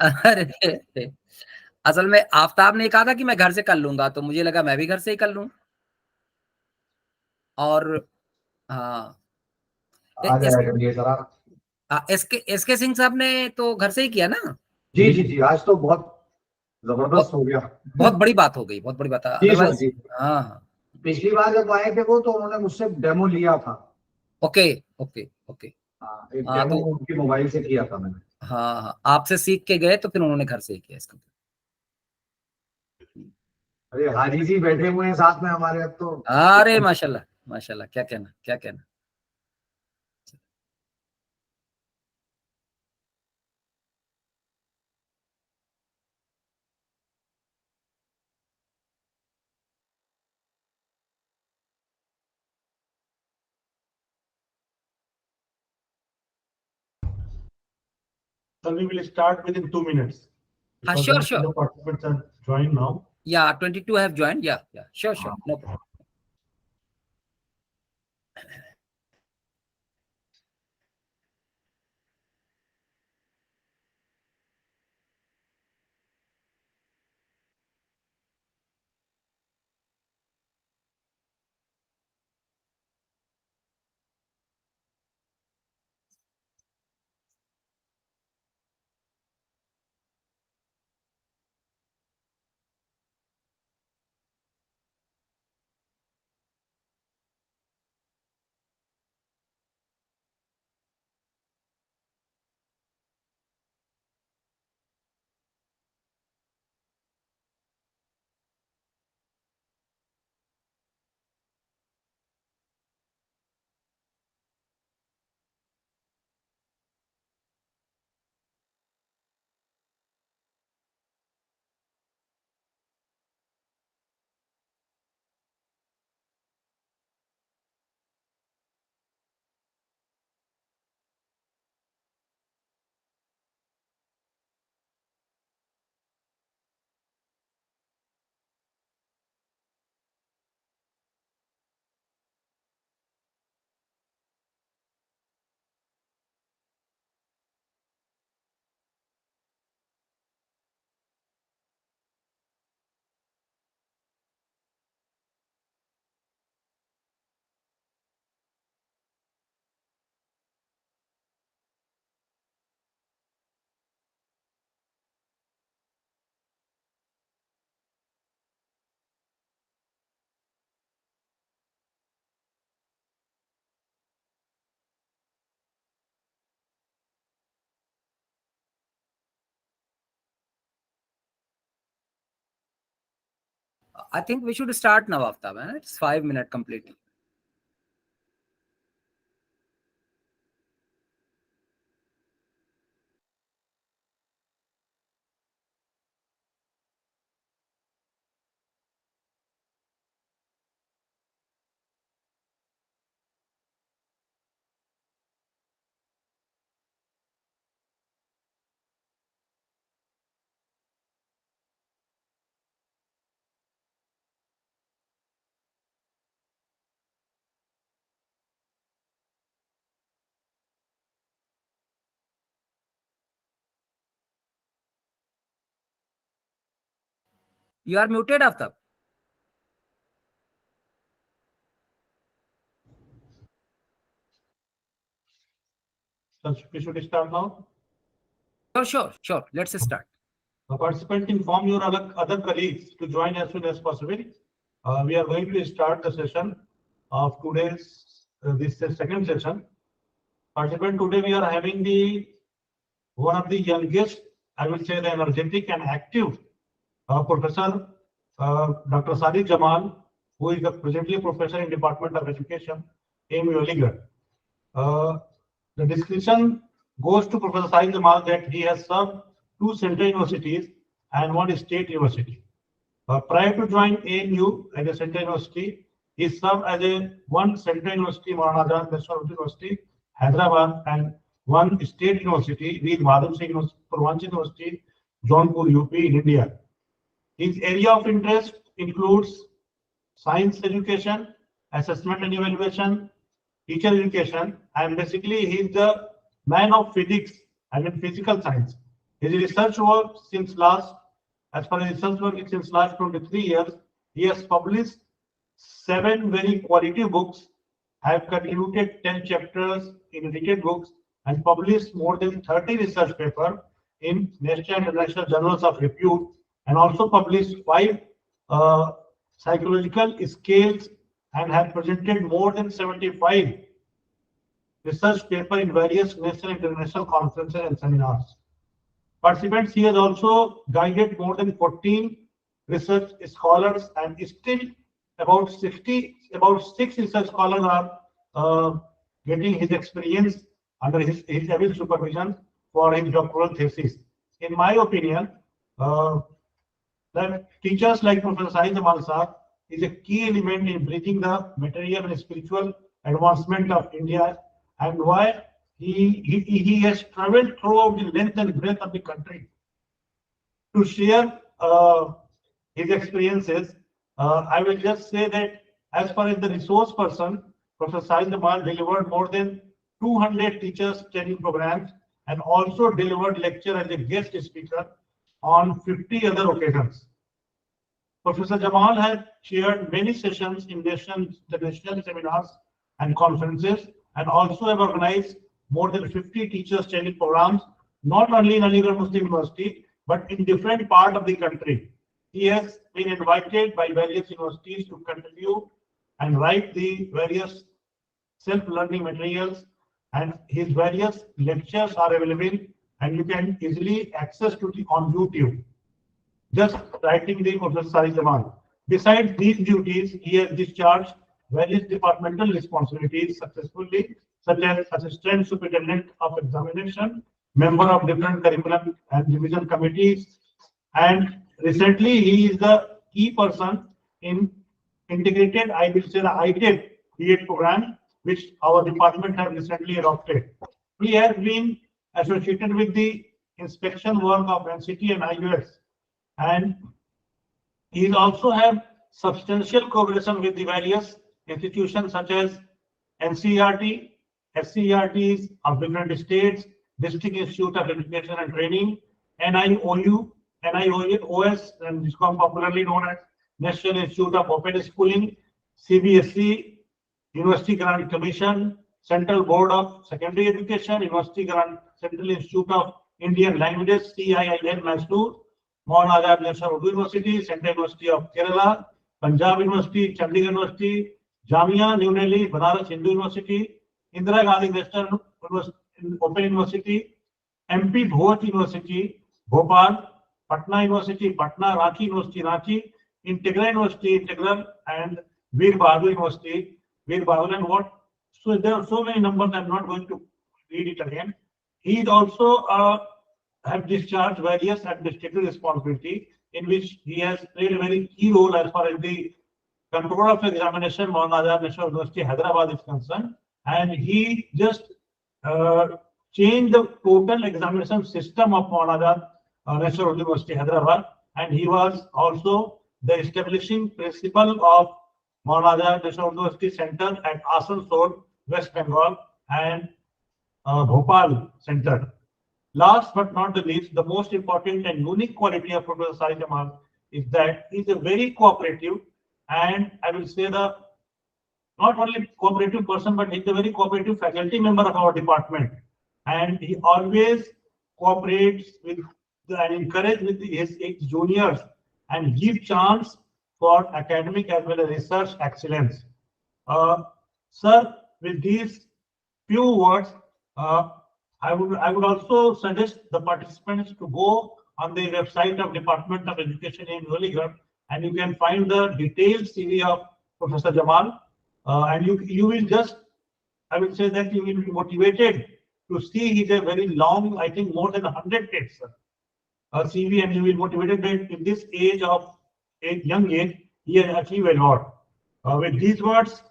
अरे असल में आफ्ताब ने कहा था कि मैं घर से कर लूंगा, तो मुझे लगा मैं भी घर से ही कर लूं। और हाँ, आ इस जाया करिए सर आप। एसके सिंह साहब ने तो घर से ही किया ना। जी जी जी, आज तो बहुत जबरदस्त बहुत हो गया। बहुत बड़ी बात हो गई, बहुत बड़ी बात है, जी सर अदरवाइज। जी। हाँ हाँ। पिछली बार जब आए थे वो, तो उन्होंने मुझसे डेमो लिया था। Okay okay okay. हाँ, एक हाँ डेमो तो उनकी मोबाइल से किया था मैंने। हाँ हाँ, आपसे सीख के गए तो फिर उन्होंने घर से ही किया इसका। अरे हाजी जी बैठे हुए हैं साथ में हमारे अब तो। अरे माशाल्लाह, माशाल्लाह, क्या कहना, क्या कहना। So we will start within 2 minutes हाँ, because sure the sure. participants are joined now. Yeah 22 have join, yeah sure sure, no problem. I think we should start now, Aftab. It's 5 minutes completely. You are muted, Aftab. So we should start now. Sure. Let's start. The participant inform your other colleagues to join as soon as possible. We are going to start the session of today's this second session. Participant, today we are having the one of the youngest, I will say the energetic and active Professor Dr. Sajid Jamal, who is presently a professor in Department of Education, AMU. The discussion goes to Professor Sajid Jamal that he has served 2 central universities and 1 state university. Prior to joining AMU as a central university, he served as a 1 central university, Maulana Azad National University, Hyderabad, and 1 state university, Veer Madhav Singh Purvanchal University, Jaunpur, UP in India. His area of interest includes science education, assessment and evaluation, teacher education, and basically he is the man of physics, I mean physical science. His research work since last, as far as research work is since last 23 years, he has published 7 very quality books, have contributed 10 chapters in related books, and published more than 30 research papers in national and international journals of repute, and also published 5 psychological scales, and have presented more than 75 research papers in various national and international conferences and seminars. Participants, he has also guided more than 14 research scholars, and still about 6 research scholars are getting his experience under his able supervision for his doctoral thesis. In my opinion, that teachers like Prof Sajid Jamal Sahab is a key element in bridging the material and spiritual advancement of India, and why he has traveled throughout the length and breadth of the country to share his experiences. I will just say that as far as the resource person, Prof Sajid Jamal delivered more than 200 teachers training programs, and also delivered lecture as a guest speaker on 50 other occasions. Professor Jamal has chaired many sessions in national, international seminars and conferences, and also have organized more than 50 teachers training programs, not only in Aligarh Muslim University, but in different parts of the country. He has been invited by various universities to contribute and write the various self-learning materials, and his various lectures are available, and you can easily access to the on YouTube. Just writing the Professor Sajid Jamal. Besides these duties, he has discharged various departmental responsibilities successfully, such as Assistant Superintendent of Examination, member of different curriculum and revision committees, and recently he is the key person in integrated, I will say, the ITEP B.Ed program, which our department have recently adopted. He has been associated with the inspection work of NCT and IUS, and he also have substantial cooperation with the various institutions such as NCERT, SCERTs of different states, District Institute of Education and Training, NIOU, NIOS, and this is popularly known as National Institute of Open Schooling, CBSE, University Grant Commission, Central Board of Secondary Education, University Grant, Central Institute of Indian Languages, CIIL, Mysore, Maulana Azad National Urdu University, Central University of Kerala, Punjab University, Chandigarh University, Jamia New Delhi, Banaras Hindu University, Indira Gandhi National Open University, MP Bhoj University, Bhopal, Patna University, Patna, Ranchi University, Ranchi, Integra University, Integral, and Veer Bahadur University, Veer Bahadur, and what? So there are so many numbers, I'm not going to read it again. He also have discharged various administrative responsibility, in which he has played a very key role as far as the control of examination, Maulana Azad National University, Hyderabad is concerned, and he just changed the total examination system of Maulana Azad National University, Hyderabad, and he was also the establishing principal of Maulana Azad National University Center at Asansol, West Bengal, and Bhopal Center. Last but not the least, the most important and unique quality of Professor Sajid Jamal is that he is a very cooperative, and I will say the not only cooperative person, but he's a very cooperative faculty member of our department, and he always cooperates with and encourages with his juniors and give chance for academic as well as research excellence. Sir, with these few words, I would also suggest the participants to go on the website of Department of Education in Aligarh, and you can find the detailed CV of Professor Jamal, and you will just, I will say that you will be motivated to see he's a very long, I think more than 100 pages CV, and you will be motivated that in this age of a young age he has achieved a lot. With these words,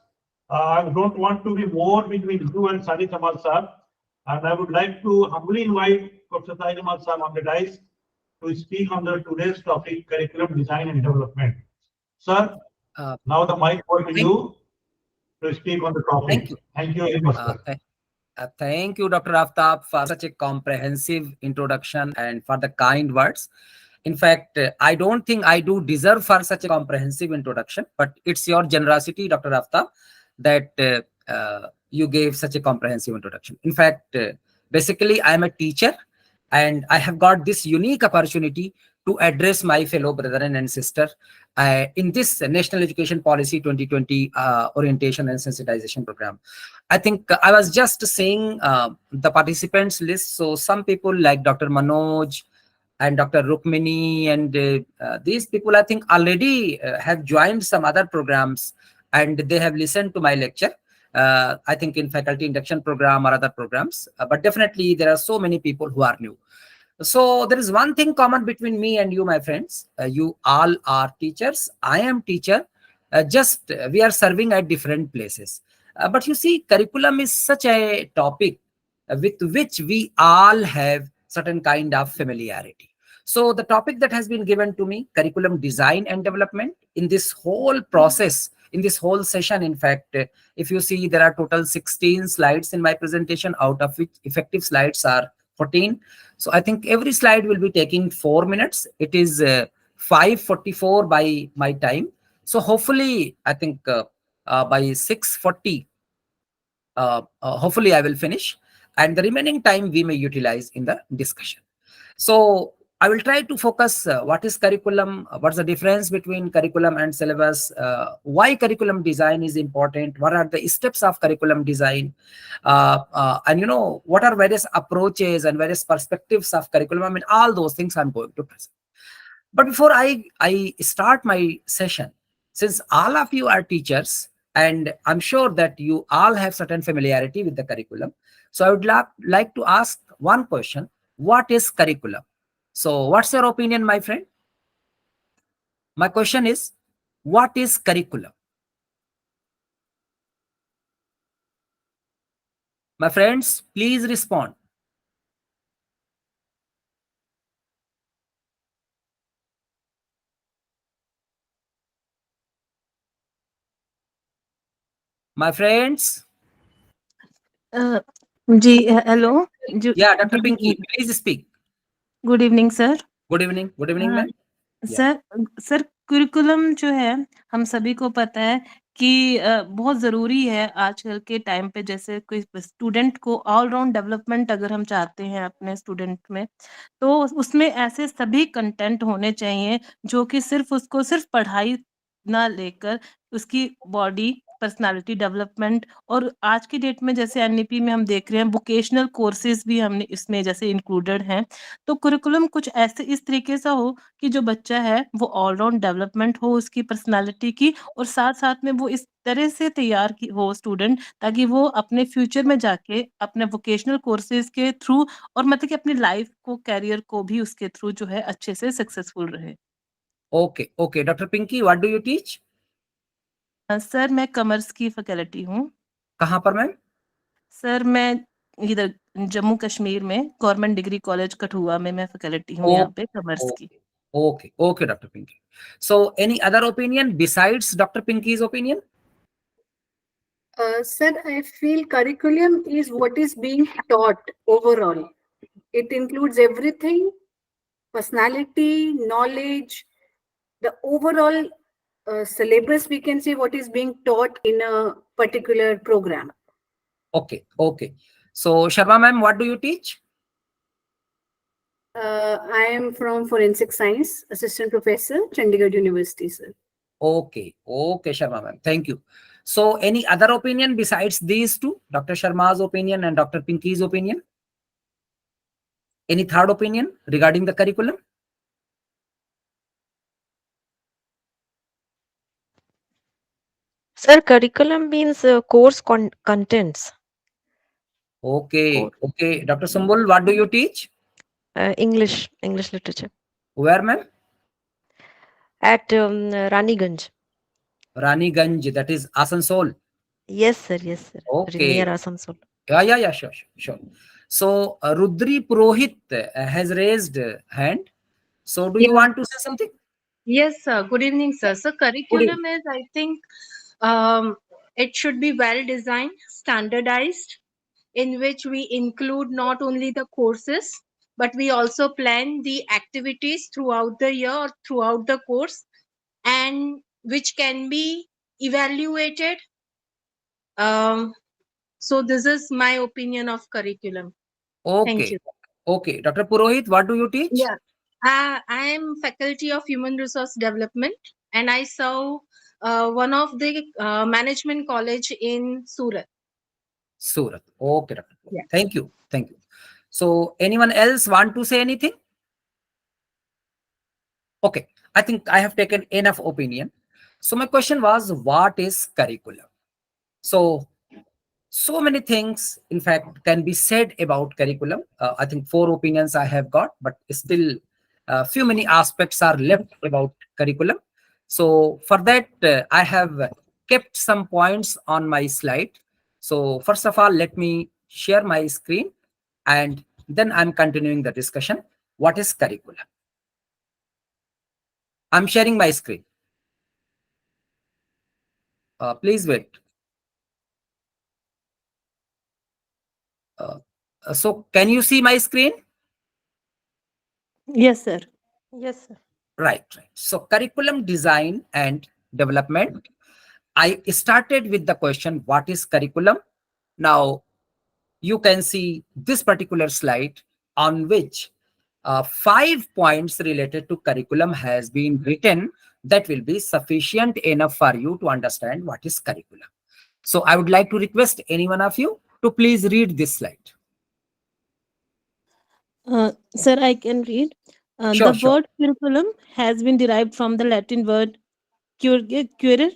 I don't want to be more between you and Sajid Jamal Sahab. And I would like to humbly invite Prof Sajid Jamal Sahab on the dais to speak on the today's topic, curriculum design and development. Sir, now the mic over to you to speak on the topic. Thank you. Thank you very much, sir. Thank you, Dr. Aftab, for such a comprehensive introduction and for the kind words. In fact, I don't think I do deserve for such a comprehensive introduction, but it's your generosity, Dr. Aftab, that you gave such a comprehensive introduction. In fact, basically, I am a teacher and I have got this unique opportunity to address my fellow brethren and sister in this National Education Policy 2020 orientation and sensitization program. I think I was just saying the participants list. So some people like Dr. Manoj and Dr. Rukmini and these people, I think, already have joined some other programs and they have listened to my lecture. I think in faculty induction program or other programs, but definitely there are so many people who are new. So there is one thing common between me and you, my friends. You all are teachers. I am teacher. Just we are serving at different places. But you see, curriculum is such a topic with which we all have certain kind of familiarity. So the topic that has been given to me, curriculum design and development, in this whole process, in this whole session, in fact, if you see, there are total 16 slides in my presentation, out of which effective slides are 14. So I think every slide will be taking 4 minutes. It is 5:44 by my time. So hopefully, I think by 6:40, hopefully I will finish. And the remaining time we may utilize in the discussion. So I will try to focus what is curriculum, what's the difference between curriculum and syllabus, why curriculum design is important, what are the steps of curriculum design, and what are various approaches and various perspectives of curriculum. I mean, all those things I'm going to present. But before I start my session, since all of you are teachers, and I'm sure that you all have certain familiarity with the curriculum, so I would like to ask one question. What is curriculum? So what's your opinion, my friend? My question is, what is curriculum? My friends, please respond. My friends? जी hello Yeah, Dr. Pinky, please speak. Good evening sir Good evening, ma'am. Sir curriculum जो है हम सभी को पता है कि बहुत ज़रूरी है आजकल के टाइम पे। जैसे कोई स्टूडेंट को ऑल राउंड डेवलपमेंट अगर हम चाहते हैं अपने स्टूडेंट में, तो उसमें ऐसे सभी कंटेंट होने चाहिए जो कि सिर्फ उसको सिर्फ पढ़ाई ना लेकर उसकी बॉडी पर्सनालिटी डेवलपमेंट, और आज की डेट में जैसे एनईपी में हम देख रहे हैं वोकेशनल कोर्सेज भी हमने इसमें जैसे इंक्लूडेड हैं। तो कुरिकुलम कुछ ऐसे इस तरीके से हो कि जो बच्चा है वो ऑलराउंड डेवलपमेंट हो उसकी पर्सनालिटी की, और साथ-साथ में वो इस तरह से तैयार की हो स्टूडेंट, ताकि वो अपने फ्यूचर में जाके अपने वोकेशनल कोर्सेज के थ्रू और मतलब कि अपनी लाइफ को, करियर को भी उसके थ्रू जो है अच्छे से सक्सेसफुल रहे। Okay. Dr. Pinky, what do you teach? Sir मैं कॉमर्स की फैकल्टी हूँ। कहाँ पर मैम? सर मैं इधर जम्मू कश्मीर में गवर्नमेंट डिग्री कॉलेज कठुआ में मैं फैकल्टी हूँ यहाँ पे कॉमर्स की। Okay, Dr. Pinky. So, any other opinion besides Dr. Pinky's opinion? Sir, I feel curriculum is what is being taught overall. It includes everything: personality, knowledge, the overall syllabus, we can say, what is being taught in a particular program. Okay. So, Sharma ma'am, what do you teach? I am from Forensic Science, Assistant Professor, Chandigarh University, sir. Okay, Sharma ma'am. Thank you. So, any other opinion besides these two, Dr. Sharma's opinion and Dr. Pinky's opinion? Any third opinion regarding the curriculum? Sir, curriculum means course contents. Okay. Dr. Sumbul, what do you teach? English literature. Where, ma'am? At Raniganj. Raniganj, that is Asansol. Yes, sir. Okay. Near Asansol. Yeah, sure. So, Rudri Purohit has raised hand. So, do you want to say something? Yes, sir. Good evening, sir. So curriculum is, I think, it should be well designed, standardized, in which we include not only the courses, but we also plan the activities throughout the year or throughout the course, and which can be evaluated. Um, so this is my opinion of curriculum. Thank Okay. you. Okay. Dr. Purohit, what do you teach? Yeah, I am faculty of human resource development, and I serve one of the management college in Surat. Surat. Okay, Dr. Purohit. Yeah. Thank you. Thank you. So anyone else want to say anything? Okay. I think I have taken enough opinion. So my question was, what is curriculum? So many things, in fact, can be said about curriculum. I think 4 opinions I have got, but still few many aspects are left about curriculum. So for that, I have kept some points on my slide. So first of all, let me share my screen, and then I'm continuing the discussion. What is curriculum? I'm sharing my screen. Please wait. So can you see my screen? Yes, sir. Yes, sir. Right, right. So curriculum design and development. I started with the question, what is curriculum? Now you can see this particular slide on which 5 points related to curriculum has been written. That will be sufficient enough for you to understand what is curriculum. So I would like to request any one of you to please read this slide. Sir, I can read. The Sure, sure. word curriculum has been derived from the Latin word currere,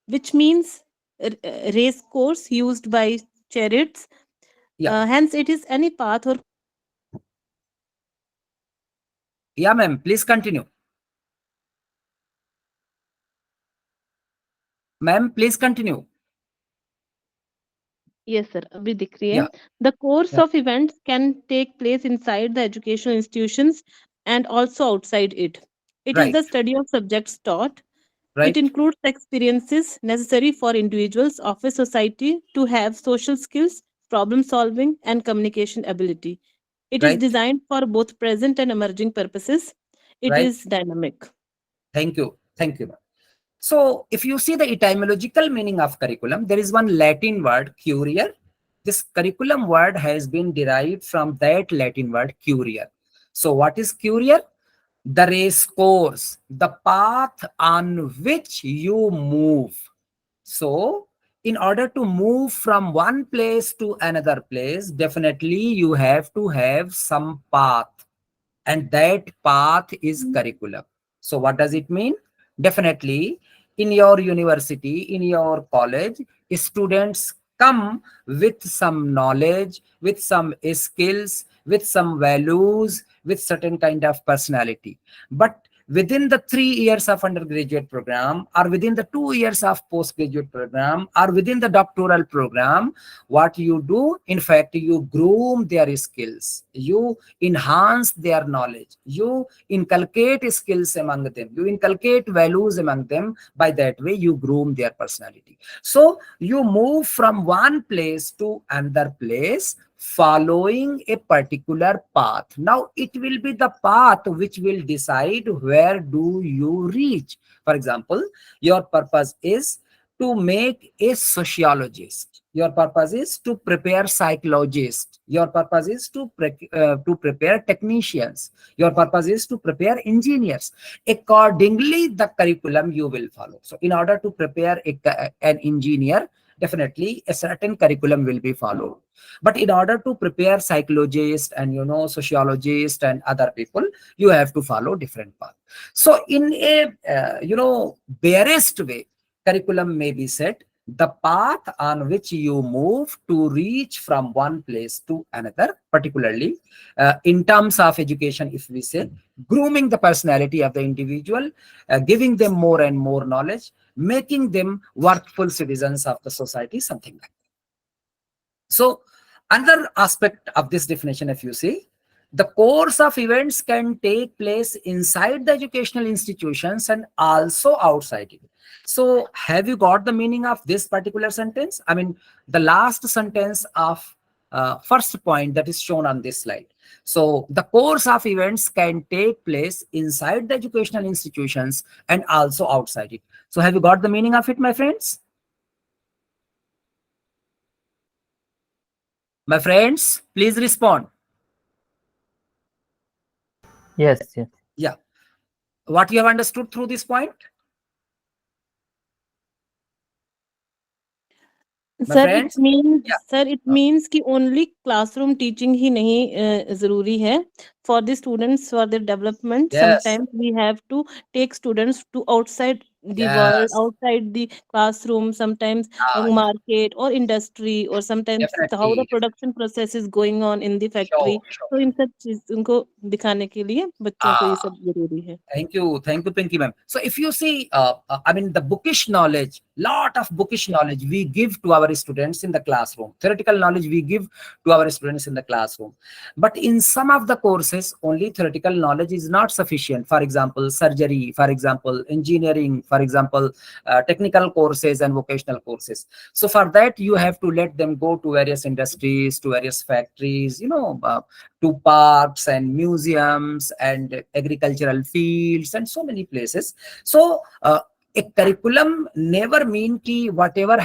which means race course used by chariots. Yeah. Hence, it is any path or Yeah, ma'am. Please continue. Ma'am, please continue. yes, sir. अभी दिख रही है. Yeah. The course Yeah. of events can take place inside the educational institutions and also outside it. It is Right. the study of subjects taught. It Right. includes experiences necessary for individuals of a society to have social skills, problem solving, and communication ability. It is Right. designed for both present and emerging purposes. It Right. is dynamic. Thank you. Thank you, ma'am. So if you see the etymological meaning of curriculum, there is one Latin word, courier. This curriculum word has been derived from that Latin word, courier. So what is courier? The race course, the path on which you move. So in order to move from one place to another place, definitely you have to have some path, and that path is curriculum. So what does it mean? Definitely in your university, in your college, students come with some knowledge, with some skills, with some values, with certain kind of personality. But within the 3 years of undergraduate program, or within the 2 years of postgraduate program, or within the doctoral program, what you do, in fact, you groom their skills, you enhance their knowledge, you inculcate skills among them, you inculcate values among them. By that way, you groom their personality. So you move from one place to another place following a particular path. Now it will be the path which will decide where do you reach. For example, your purpose is to make a sociologist, your purpose is to prepare psychologists, your purpose is to prepare technicians, your purpose is to prepare engineers. Accordingly, the curriculum you will follow. So in order to prepare an engineer, definitely a certain curriculum will be followed. But in order to prepare psychologists and sociologists and other people, you have to follow different path. So in a barest way, curriculum may be said the path on which you move to reach from one place to another, particularly in terms of education, if we say grooming the personality of the individual, giving them more and more knowledge, making them worthful citizens of the society, something like that. So another aspect of this definition, if you see, the course of events can take place inside the educational institutions and also outside it. So have you got the meaning of this particular sentence? I mean, the last sentence of first point that is shown on this slide. So the course of events can take place inside the educational institutions and also outside it. So have you got the meaning of it, my friends? My friends, please respond. Yes, yes. Yeah. What you have understood through this point? My sir it friends? Means Yeah. Sir it means कि only classroom teaching ही नहीं जरूरी है for the students for their development Yes. Sometimes we have to take students to outside the world, Yes. outside the classroom, sometimes Yeah, market or industry, or sometimes how the definitely. production process is going on in the factory. Sure, sure. तो इन सब चीज उनको दिखाने के लिए बच्चों को ये सब जरूरी है. Thank you, Pinky ma'am. So if you see, I mean, the bookish knowledge, lot of bookish knowledge we give to our students in the classroom. Theoretical knowledge we give to our students in the classroom. But in some of the courses, only theoretical knowledge is not sufficient. For example, surgery, for example, engineering, for example, technical courses and vocational courses. So for that, you have to let them go to various industries, to various factories, to parks and museums and agricultural fields and so many places. So a curriculum never mean ki whatever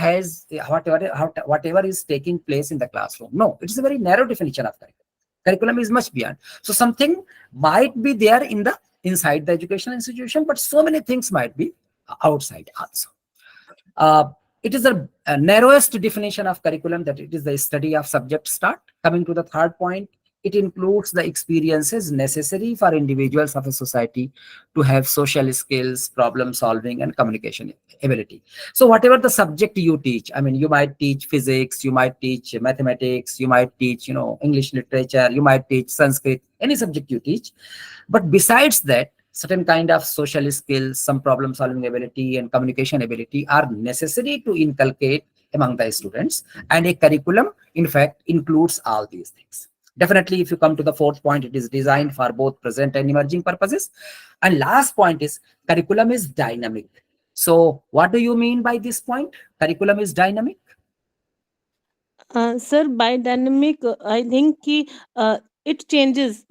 is taking place in the classroom. No, it is a very narrow definition of curriculum. Curriculum is much beyond. So something might be there inside the educational institution, but so many things might be outside also. It is the narrowest definition of curriculum, that it is the study of subject start. Coming to the third point, it includes the experiences necessary for individuals of a society to have social skills, problem solving, and communication ability. So whatever the subject you teach, I mean, you might teach physics, you might teach mathematics, you might teach, English literature, you might teach Sanskrit, any subject you teach. But besides that, certain kind of social skills, some problem solving ability and communication ability are necessary to inculcate among the students. And a curriculum, in fact, includes all these things. Definitely, if you come to the fourth point, it is designed for both present and emerging purposes. And last point is curriculum is dynamic. So what do you mean by this point? Curriculum is dynamic? Sir, by dynamic, I think कि it changes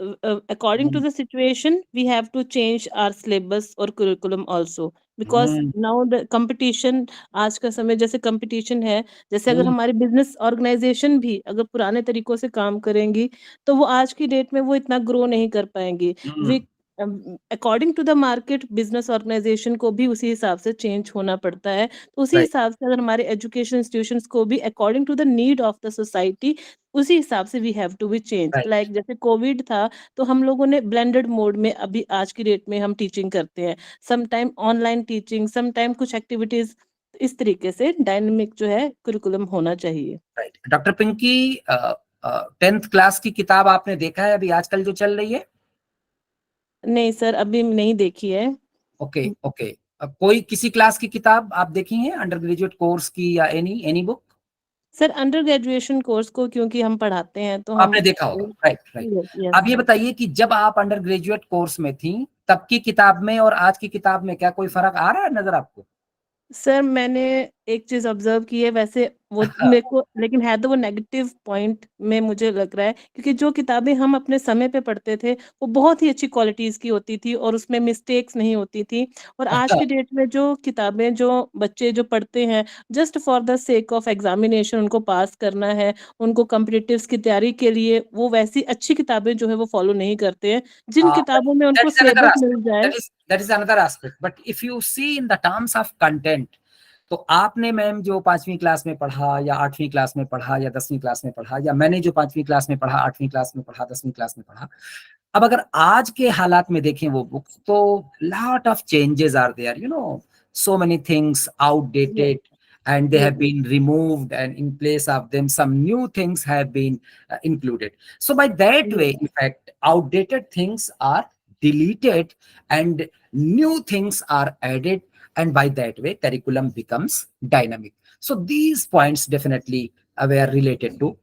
according to the situation. We have to change our syllabus or curriculum also, because now the competition, आज का समय जैसे competition है, जैसे अगर हमारी business organization भी अगर पुराने तरीकों से काम करेंगी तो वो आज की डेट में वो इतना ग्रो नहीं कर पाएंगी. We according to the market business organization को भी उसी हिसाब से चेंज होना पड़ता है. तो उसी हिसाब से अगर हमारे एजुकेशन इंस्टीट्यूशंस को भी according to the need of the society उसी हिसाब से we have to be change. Like जैसे कोविड था तो हम लोगों ने ब्लेंडेड मोड में अभी आज की डेट में हम टीचिंग करते हैं. Some time online teaching, some time कुछ एक्टिविटीज. इस तरीके से डायनामिक जो है कुरिकुलम होना चाहिए. Right. Doctor Pinky, 10th class की किताब आपने देखा है अभी आजकल जो चल रही है? नहीं सर, अभी नहीं देखी है. ओके. कोई किसी क्लास की किताब आप देखी है, अंडर ग्रेजुएट कोर्स की या any book? Sir under graduation course को क्योंकि हम पढ़ाते हैं तो आपने देखा होगा. राइट. अब ये बताइए कि जब आप अंडर ग्रेजुएट कोर्स में थी तब की किताब में और आज की किताब में क्या कोई फर्क आ रहा है नजर आपको? सर मैंने एक चीज ऑब्जर्व की है, वैसे वो मेरे को, लेकिन है तो वो नेगेटिव पॉइंट में मुझे लग रहा है, क्योंकि जो किताबें हम अपने समय पे पढ़ते थे वो बहुत ही अच्छी क्वालिटीज की होती थी और उसमें मिस्टेक्स नहीं होती थी. और आज की डेट में जो किताबें जो बच्चे जो पढ़ते हैं just for the sake of examination, उनको पास करना है, उनको कॉम्पिटिटिव्स की तैयारी के लिए, वो वैसी अच्छी किताबें जो है वो फॉलो नहीं करते हैं. जिन किताबों में उनको सिलेबस मिल जाए. That is another aspect. But if you see in the terms of content, तो आपने मैम जो 5वीं क्लास में पढ़ा या 8वीं क्लास में पढ़ा या 10वीं क्लास में पढ़ा, या मैंने जो 5वीं क्लास में पढ़ा, 8वीं क्लास में पढ़ा, 10वीं क्लास में पढ़ा, अब अगर आज के हालात में देखें वो बुक्स, तो lot of changes are there, so many things outdated, and they have been removed, and in place of them some new things have been included. So by that way, in fact, outdated things are deleted and new things are added, and by that way curriculum becomes dynamic. So these points definitely were related to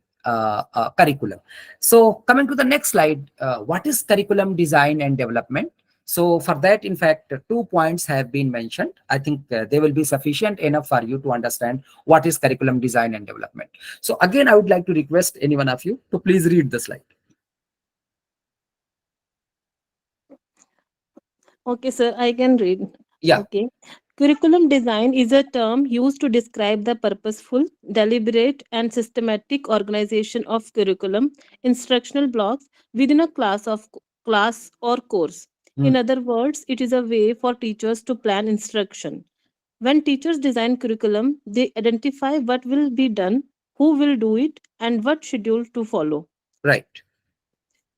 curriculum. So coming to the next slide, what is curriculum design and development? So for that, in fact, 2 points have been mentioned. I think they will be sufficient enough for you to understand what is curriculum design and development. So again, I would like to request any one of you to please read the slide. Okay, sir, I can read. Yeah. Okay. Curriculum design is a term used to describe the purposeful, deliberate, and systematic organization of curriculum, instructional blocks within a class or course. Hmm. In other words, it is a way for teachers to plan instruction. When teachers design curriculum, they identify what will be done, who will do it, and what schedule to follow. Right.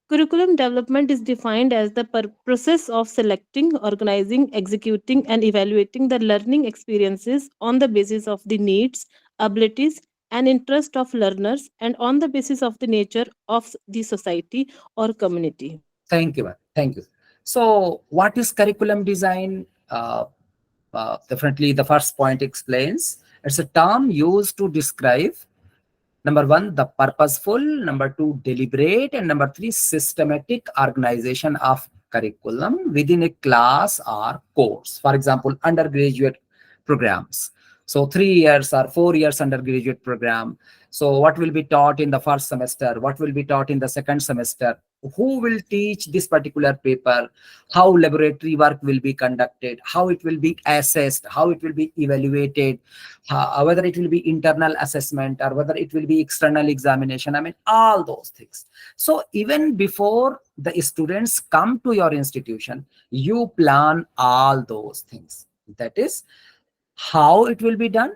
Curriculum development is defined as the process of selecting, organizing, executing, and evaluating the learning experiences on the basis of the needs, abilities, and interest of learners and on the basis of the nature of the society or community. Thank you, ma'am. Thank you. So what is curriculum design? Definitely the first point explains. It's a term used to describe, number one, the purposeful, number two, deliberate, and number three, systematic organization of curriculum within a class or course. For example, undergraduate programs. So 3 years or 4 years undergraduate program. So what will be taught in the first semester? What will be taught in the second semester? Who will teach this particular paper? How laboratory work will be conducted? How it will be assessed? How it will be evaluated? Whether it will be internal assessment or whether it will be external examination. I mean, all those things. So even before the students come to your institution, you plan all those things. That is how it will be done,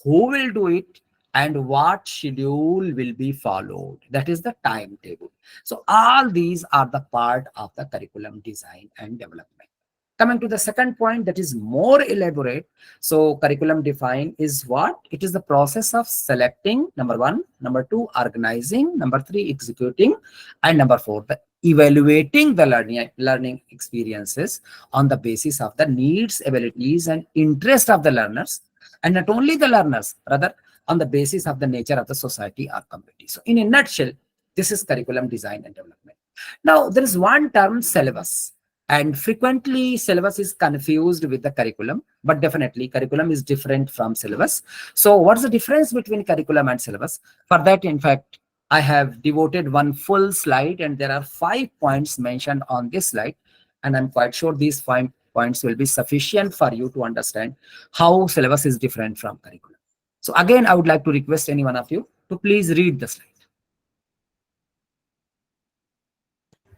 who will do it, and what schedule will be followed. That is the timetable. So all these are the part of the curriculum design and development. Coming to the second point, that is more elaborate. So curriculum define is what? It is the process of selecting, number one, number two, organizing, number three, executing, and number four, the evaluating the learning experiences on the basis of the needs, abilities, and interest of the learners, and not only the learners, rather on the basis of the nature of the society or community. So in a nutshell, this is curriculum design and development. Now there is one term, syllabus. And frequently syllabus is confused with the curriculum, but definitely curriculum is different from syllabus. So what's the difference between curriculum and syllabus? For that, in fact, I have devoted one full slide, and there are 5 points mentioned on this slide. And I'm quite sure these 5 points will be sufficient for you to understand how syllabus is different from curriculum. So again, I would like to request any one of you to please read the slide.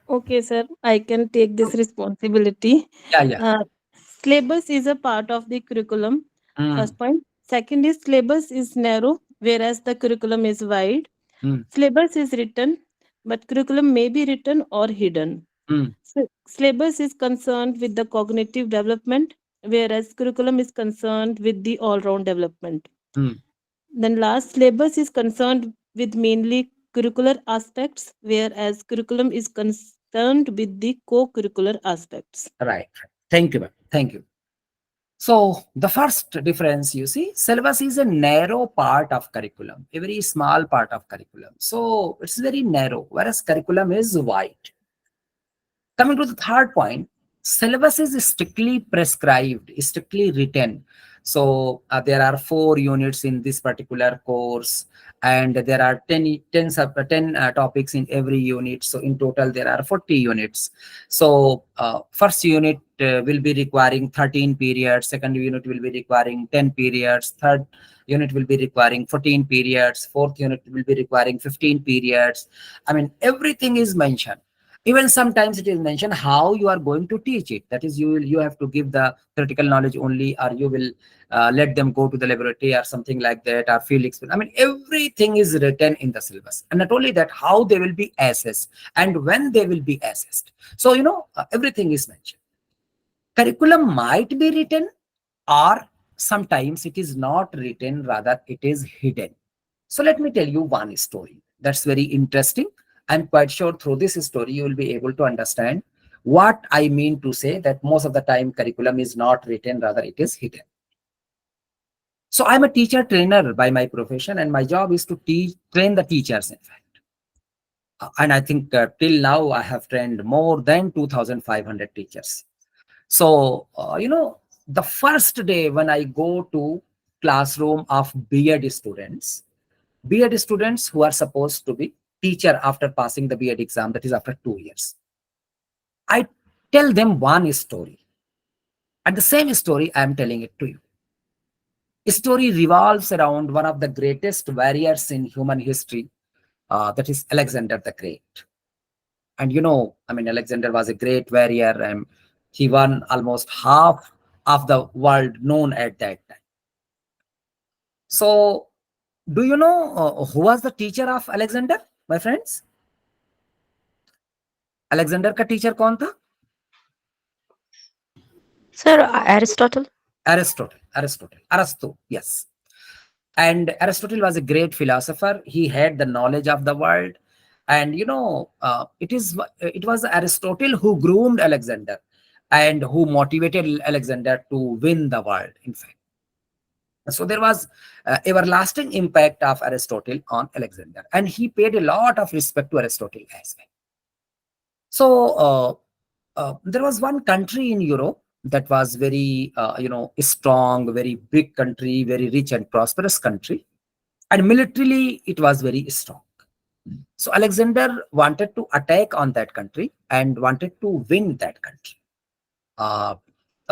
Okay, sir, I can take this responsibility. Yeah. Uh, Syllabus is a part of the curriculum. Mm, First point. Second is syllabus is narrow, whereas the curriculum is wide. mm, Syllabus is written, but curriculum may be written or hidden. mm, Syllabus is concerned with the cognitive development, whereas curriculum is concerned with the all-round development. mm. Then last, syllabus is concerned with mainly curricular aspects, whereas curriculum is concerned with the co-curricular aspects. Right. Thank you, ma'am. Thank you. So the first difference, you see, syllabus is a narrow part of curriculum, a very small part of curriculum. So it's very narrow, whereas curriculum is wide. Coming to the third point, syllabus is strictly prescribed, strictly written. So there are 4 units in this particular course, and there are 10 topics in every unit. So in total, there are 40 units. So first unit will be requiring 13 periods. Second unit will be requiring 10 periods. Third unit will be requiring 14 periods. Fourth unit will be requiring 15 periods. I mean, everything is mentioned. Even sometimes it is mentioned how you are going to teach it. That is, you have to give the theoretical knowledge only, or you will let them go to the laboratory or something like that, or field experience. I mean, everything is written in the syllabus. And not only that, how they will be assessed and when they will be assessed. So, everything is mentioned. Curriculum might be written, or sometimes it is not written, rather it is hidden. So let me tell you one story that's very interesting. I'm quite sure through this story you will be able to understand what I mean to say, that most of the time curriculum is not written, rather it is hidden. So I'm a teacher trainer by my profession, and my job is to train the teachers, in fact. And I think till now I have trained more than 2,500 teachers. So, the first day when I go to classroom of B.Ed students, who are supposed to be teacher after passing the B.Ed exam, that is after 2 years, I tell them one story. And the same story I am telling it to you. Story revolves around one of the greatest warriors in human history, that is Alexander the Great. And Alexander was a great warrior, and he won almost half of the world known at that time. So, do you know who was the teacher of Alexander, my friends? Alexander का teacher कौन था? Sir, Aristotle? Aristotle, yes. And Aristotle was a great philosopher. He had the knowledge of the world. And it was Aristotle who groomed Alexander and who motivated Alexander to win the world, in fact. So there was everlasting impact of Aristotle on Alexander, and he paid a lot of respect to Aristotle as well. So there was one country in Europe that was very, strong, very big country, very rich and prosperous country, and militarily it was very strong. So Alexander wanted to attack on that country and wanted to win that country.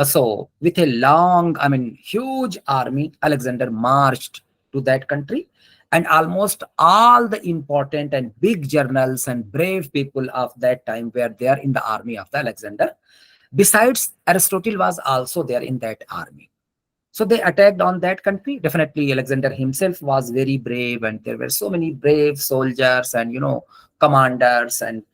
So with a long, huge army, Alexander marched to that country, and almost all the important and big generals and brave people of that time were there in the army of the Alexander. Besides, Aristotle was also there in that army. So they attacked on that country. Definitely, Alexander himself was very brave, and there were so many brave soldiers and commanders and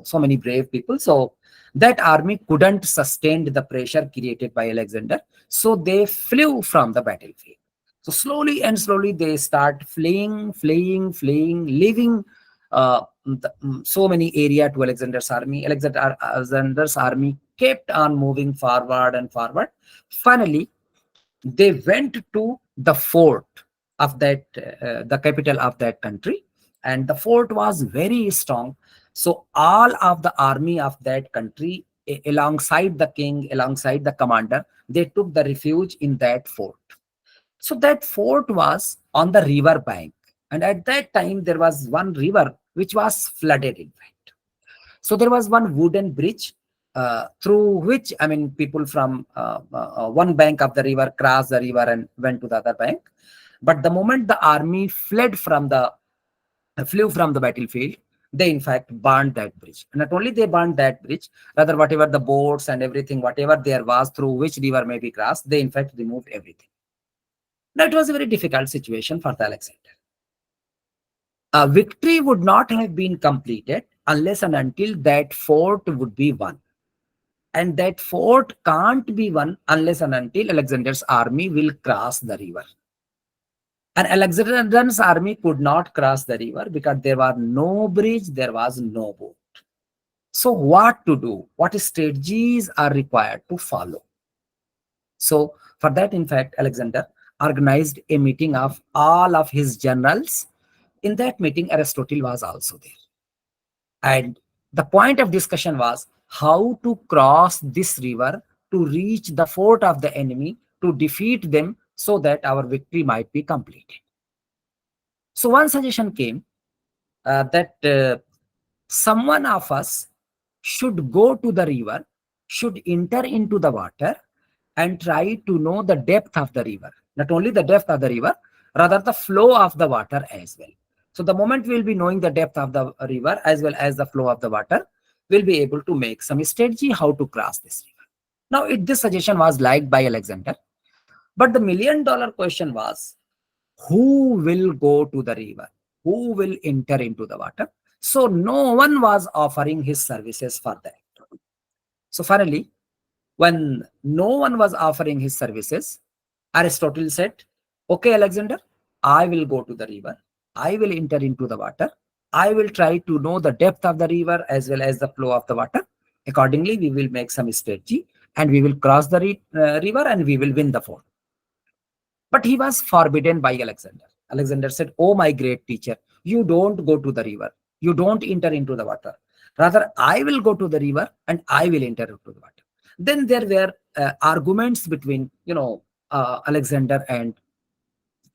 so many brave people. So that army couldn't sustain the pressure created by Alexander. So they flew from the battlefield. So slowly and slowly they start fleeing, leaving so many area to Alexander's army. Alexander's army kept on moving forward and forward. Finally, they went to the fort of that, the capital of that country, and the fort was very strong. So all of the army of that country, alongside the king, alongside the commander, they took the refuge in that fort. So that fort was on the river bank, and at that time there was one river which was flooded, in fact. So there was one wooden bridge through which, people from one bank of the river crossed the river and went to the other bank. But the moment the army flew from the battlefield, they in fact burned that bridge. And not only they burned that bridge, rather whatever the boats and everything, whatever there was through which river may be crossed, they in fact removed everything. That was a very difficult situation for the Alexander. A victory would not have been completed unless and until that fort would be won. And that fort can't be won unless and until Alexander's army will cross the river. And Alexander's army could not cross the river because there was no bridge, there was no boat. So what to do? What strategies are required to follow? So for that, in fact, Alexander organized a meeting of all of his generals. In that meeting, Aristotle was also there. And the point of discussion was how to cross this river to reach the fort of the enemy, to defeat them, so that our victory might be completed. So one suggestion came that someone of us should go to the river, should enter into the water, and try to know the depth of the river. Not only the depth of the river, rather the flow of the water as well. So the moment we'll be knowing the depth of the river as well as the flow of the water, we'll be able to make some strategy how to cross this river. Now, this suggestion was liked by Alexander, but the $1 million question was, who will go to the river? Who will enter into the water? So no one was offering his services for that. So finally, when no one was offering his services, Aristotle said, okay, Alexander, I will go to the river. I will enter into the water. I will try to know the depth of the river as well as the flow of the water. Accordingly, we will make some strategy and we will cross the river and we will win the fort. But he was forbidden by Alexander. Alexander said, oh, my great teacher, you don't go to the river. You don't enter into the water. Rather, I will go to the river and I will enter into the water. Then there were arguments between, Alexander and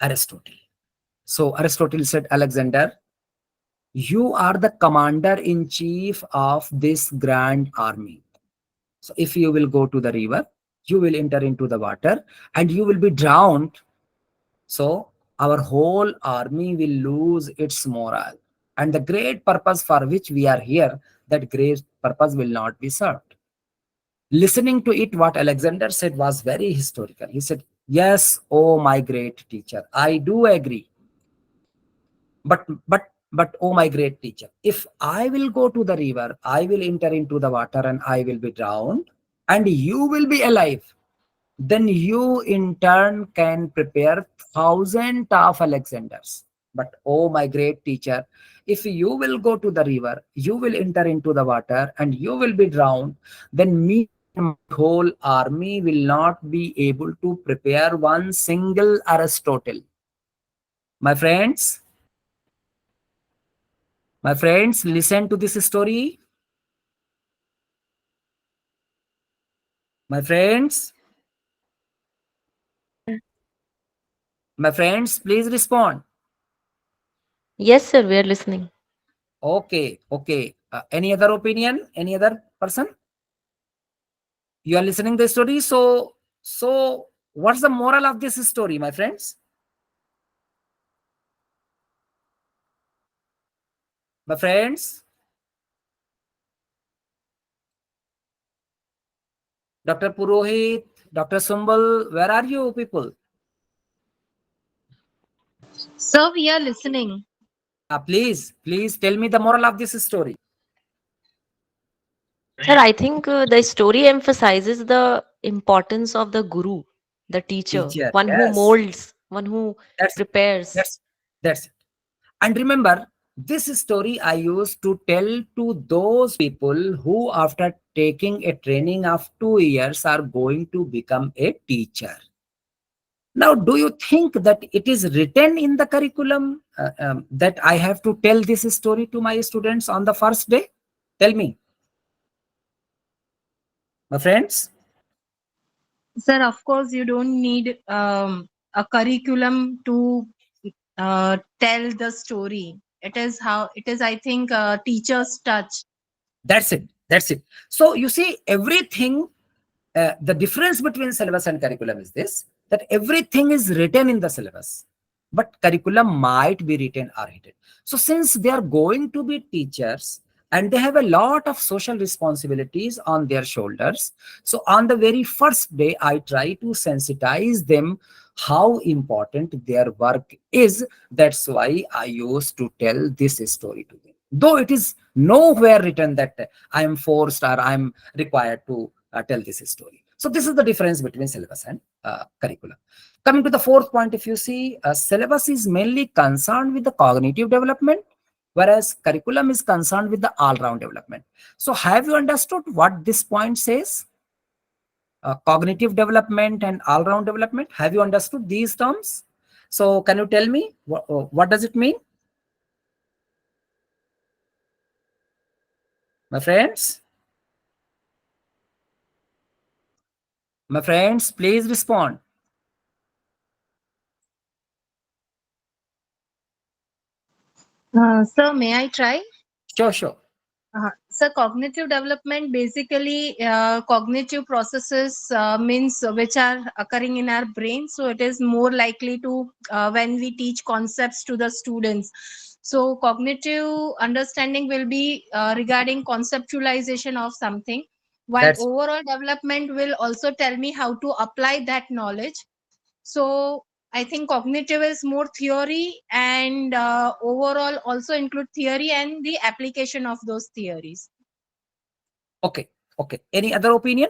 Aristotle. So Aristotle said, Alexander, you are the commander in chief of this grand army. So if you will go to the river, you will enter into the water and you will be drowned. So our whole army will lose its morale. And the great purpose for which we are here, that great purpose will not be served. Listening to it, what Alexander said was very historical. He said, yes, oh my great teacher, I do agree. But oh my great teacher, if I will go to the river, I will enter into the water and I will be drowned, and you will be alive, then you in turn can prepare thousands of Alexanders. But oh my great teacher, if you will go to the river, you will enter into the water and you will be drowned, then me and my whole army will not be able to prepare one single Aristotle. My friends, listen to this story. My friends, please respond. Yes, sir, we are listening. Okay, okay. Any other opinion? Any other person? You are listening the story. So what's the moral of this story, my friends? My friends, Dr. Purohit, Dr. Sumbal, where are you people? So we are listening. Please tell me the moral of this story. Sir, I think the story emphasizes the importance of the guru, the teacher, Teacher, one who yes. molds, one who That's prepares. that's it. And remember, this story I used to tell to those people who, after taking a training of 2 years, are going to become a teacher. Now, do you think that it is written in the curriculum that I have to tell this story to my students on the first day? Tell me, my friends. Sir, of course, you don't need a curriculum to tell the story. It is I think, teacher's touch. That's it. That's it. So you see, everything, the difference between syllabus and curriculum is this, that everything is written in the syllabus, but curriculum might be written or hidden. So since they are going to be teachers and they have a lot of social responsibilities on their shoulders, so on the very first day, I try to sensitize them how important their work is. That's why I used to tell this story to them. Though it is nowhere written that I am forced or I am required to tell this story. So this is the difference between syllabus and curriculum. Coming to the fourth point, if you see, syllabus is mainly concerned with the cognitive development, whereas curriculum is concerned with the all-round development. So have you understood what this point says? Cognitive development and all-round development. Have you understood these terms? So can you tell me what does it mean? My friends? My friends, please respond. Sir, may I try? Sure. So cognitive development, basically cognitive processes means which are occurring in our brain. So it is more likely to when we teach concepts to the students. So cognitive understanding will be regarding conceptualization of something, while That's overall development will also tell me how to apply that knowledge. So I think cognitive is more theory, and overall also include theory and the application of those theories. okay. Any other opinion?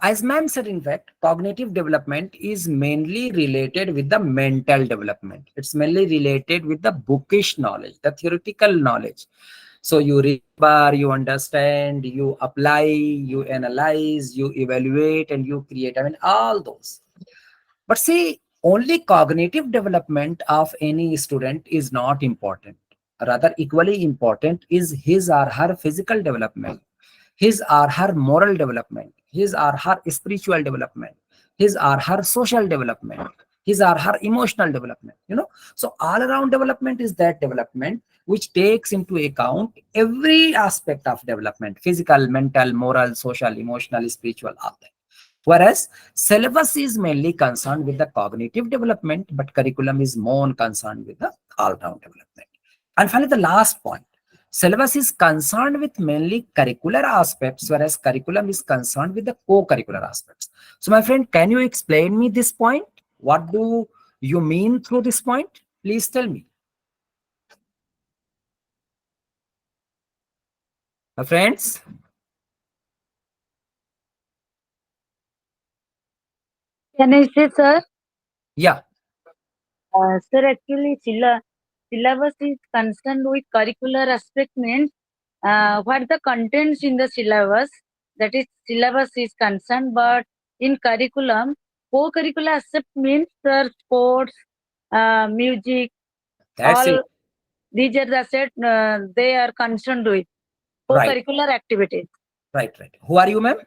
As ma'am said, in fact, cognitive development is mainly related with the mental development. It's mainly related with the bookish knowledge, the theoretical knowledge. So you remember, you understand, you apply, you analyze, you evaluate, and you create. I mean, all those. But see, only cognitive development of any student is not important. rather equally important is his or her physical development, his or her moral development, his or her spiritual development, his or her social development, his or her emotional development. So all around development is that development which takes into account every aspect of development: physical, mental, moral, social, emotional, spiritual, all that. Whereas syllabus is mainly concerned with the cognitive development, but curriculum is more concerned with the all-round development. And finally, the last point: syllabus is concerned with mainly curricular aspects, whereas curriculum is concerned with the co-curricular aspects. So, my friend, can you explain me this point? What do you mean through this point? Please tell me. My friends? Can I say, sir? Yeah. Sir, actually, syllabus is concerned with curricular aspect means what the contents in the syllabus, that is, syllabus is concerned, but in curriculum, co-curricular aspect means sports, music, That's it. all these are the aspects they are concerned with Right. co-curricular activities. Right. Who are you, ma'am?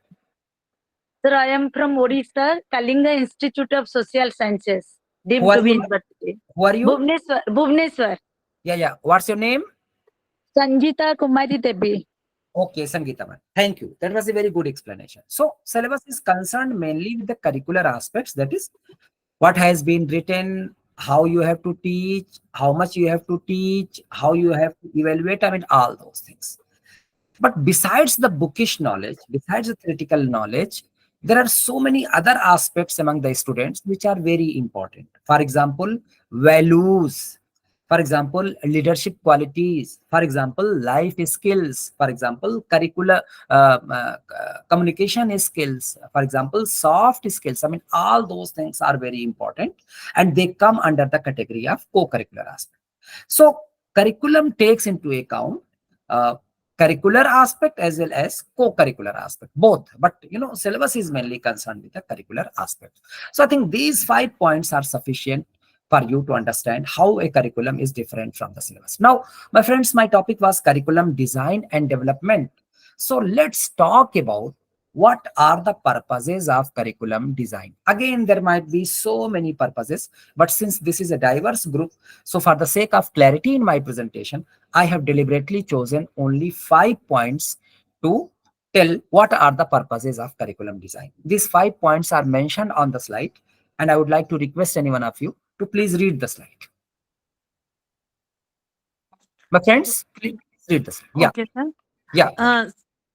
Sir, I am from Odisha, Kalinga Institute of Social Sciences, Who deemed are to be you, ma'am? university. Who are you? Bhubaneswar. Yeah. What's your name? Sanjita Kumari Devi. Okay, Sangeeta ma'am. Thank you. That was a very good explanation. So, syllabus is concerned mainly with the curricular aspects, that is, what has been written, how you have to teach, how much you have to teach, how you have to evaluate, I mean, all those things. But besides the bookish knowledge, besides the theoretical knowledge, there are so many other aspects among the students which are very important. For example, values. For example, leadership qualities. For example, life skills. For example, curricular communication skills. For example, soft skills. I mean, all those things are very important, and they come under the category of co-curricular aspect. So, curriculum takes into account uh, curricular aspect as well as co-curricular aspect, both. But syllabus is mainly concerned with the curricular aspect. So I think these 5 points are sufficient for you to understand how a curriculum is different from the syllabus. Now, my friends, my topic was curriculum design and development. So let's talk about what are the purposes of curriculum design. Again, there might be so many purposes, but since this is a diverse group, so for the sake of clarity in my presentation, I have deliberately chosen only 5 points to tell what are the purposes of curriculum design. These 5 points are mentioned on the slide, and I would like to request any one of you to please read the slide. My friends, please read the slide. Yeah. Okay, sir. Yeah.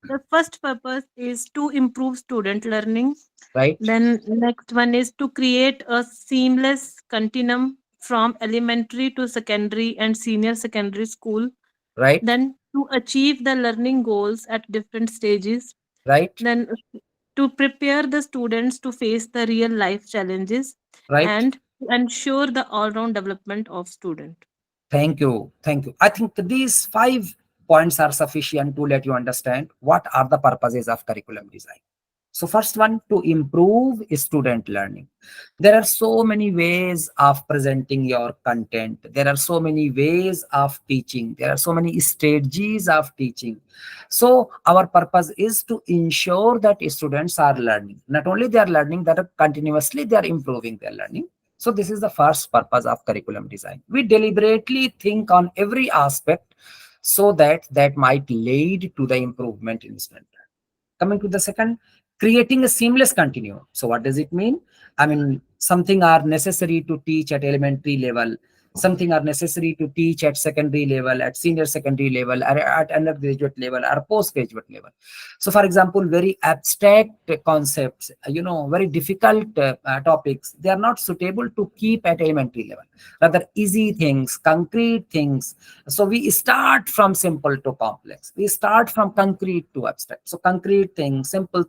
The first purpose is to improve student learning. Right. Then next one is to create a seamless continuum from elementary to secondary and senior secondary school. Right. Then to achieve the learning goals at different stages. Right. Then to prepare the students to face the real life challenges Right. and to ensure the all-round development of student. Thank you. Thank you. I think these 5 points are sufficient to let you understand what are the purposes of curriculum design. So first one, to improve student learning. There are so many ways of presenting your content. There are so many ways of teaching. There are so many strategies of teaching. So our purpose is to ensure that students are learning. Not only they are learning, that continuously they are improving their learning. So this is the first purpose of curriculum design. We deliberately think on every aspect so that might lead to the improvement in student learning. Coming to the second, creating a seamless continuum. So what does it mean? I mean, something are necessary to teach at elementary level, something are necessary to teach at secondary level, at senior secondary level, or at undergraduate level, or postgraduate level. So for example, very abstract concepts, very difficult topics, they are not suitable to keep at elementary level. Rather, easy things, concrete things. So we start from simple to complex. We start from concrete to abstract. So concrete things, simple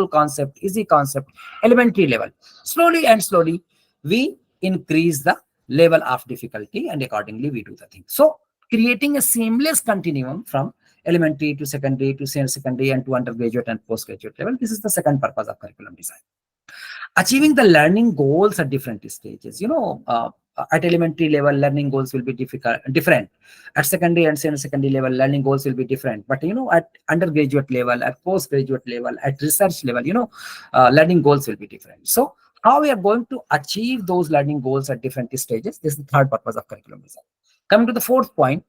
concept, easy concept, elementary level. Slowly and slowly, we increase the level of difficulty, and accordingly we do the thing. So creating a seamless continuum from elementary to secondary to senior secondary and to undergraduate and postgraduate level. This is the second purpose of curriculum design. Achieving the learning goals at different stages. At elementary level, learning goals will be different. At secondary and senior secondary level, learning goals will be different. But at undergraduate level, at postgraduate level, at research level, learning goals will be different. So how we are going to achieve those learning goals at different stages? This is the third purpose of curriculum design. Coming to the fourth point,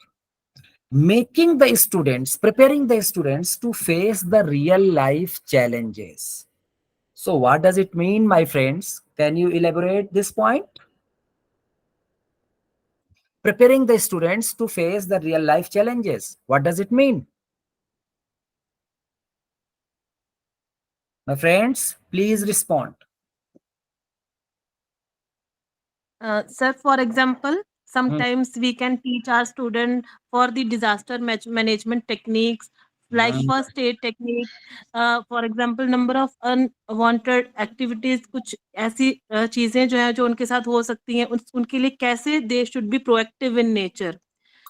preparing the students to face the real life challenges. So what does it mean, my friends? Can you elaborate this point? Preparing the students to face the real life challenges. What does it mean? My friends, please respond. Sir, for example, sometimes we can teach our student for the disaster management techniques, like first aid technique. For example, number of unwanted activities, कुछ ऐसी चीजें जो है जो उनके साथ हो सकती हैं, उनके लिए कैसे they should be proactive in nature.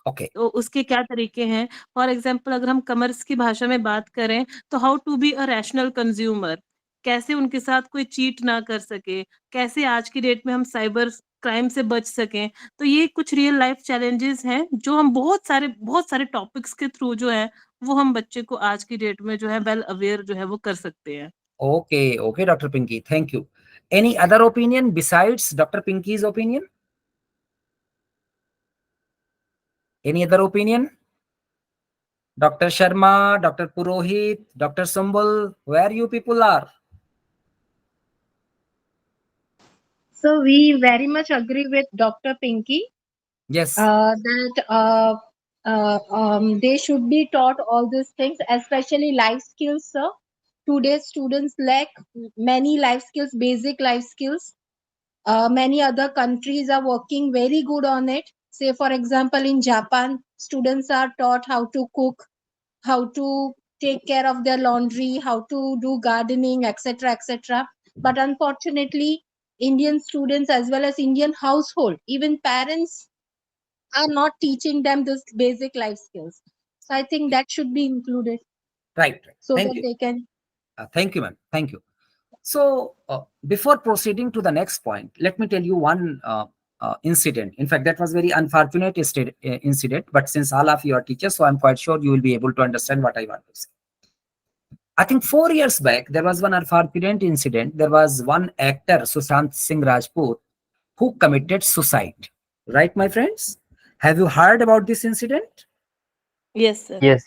Okay. तो उसके क्या तरीके हैं? फॉर एग्जाम्पल अगर हम कॉमर्स की भाषा में बात करें तो how to be a rational consumer, कैसे उनके साथ कोई चीट ना कर सके, कैसे आज की डेट में हम साइबर क्राइम से बच सकें। तो ये कुछ रियल लाइफ चैलेंजेस हैं जो हम बहुत सारे टॉपिक्स के थ्रू जो है वो हम बच्चे को आज की डेट में जो है वेल अवेयर जो है वो कर सकते हैं। Okay, Dr. Pinky, thank you. Any other opinion besides Dr. Pinky's opinion? Any other opinion? Dr. Sharma, Dr. Purohit, Dr. Sumbul, where you people are? So we very much agree with Dr. Pinky Yes. that they should be taught all these things, especially life skills, sir. Today's students lack many life skills, basic life skills. Many other countries are working very good on it. Say, for example, in Japan, students are taught how to cook, how to take care of their laundry, how to do gardening, etc., etc. But unfortunately, Indian students as well as Indian household, even parents are not teaching them this basic life skills. So I think that should be included. Right. So Thank that you. they can. Thank you, ma'am. Thank you. So before proceeding to the next point, let me tell you one incident. In fact, that was very unfortunate incident, but since all of you are teachers, so I'm quite sure you will be able to understand what I want to say. I think 4 years back, there was one unfortunate incident. There was one actor, Sushant Singh Rajput, who committed suicide. Right, my friends? Have you heard about this incident? Yes, sir. Yes.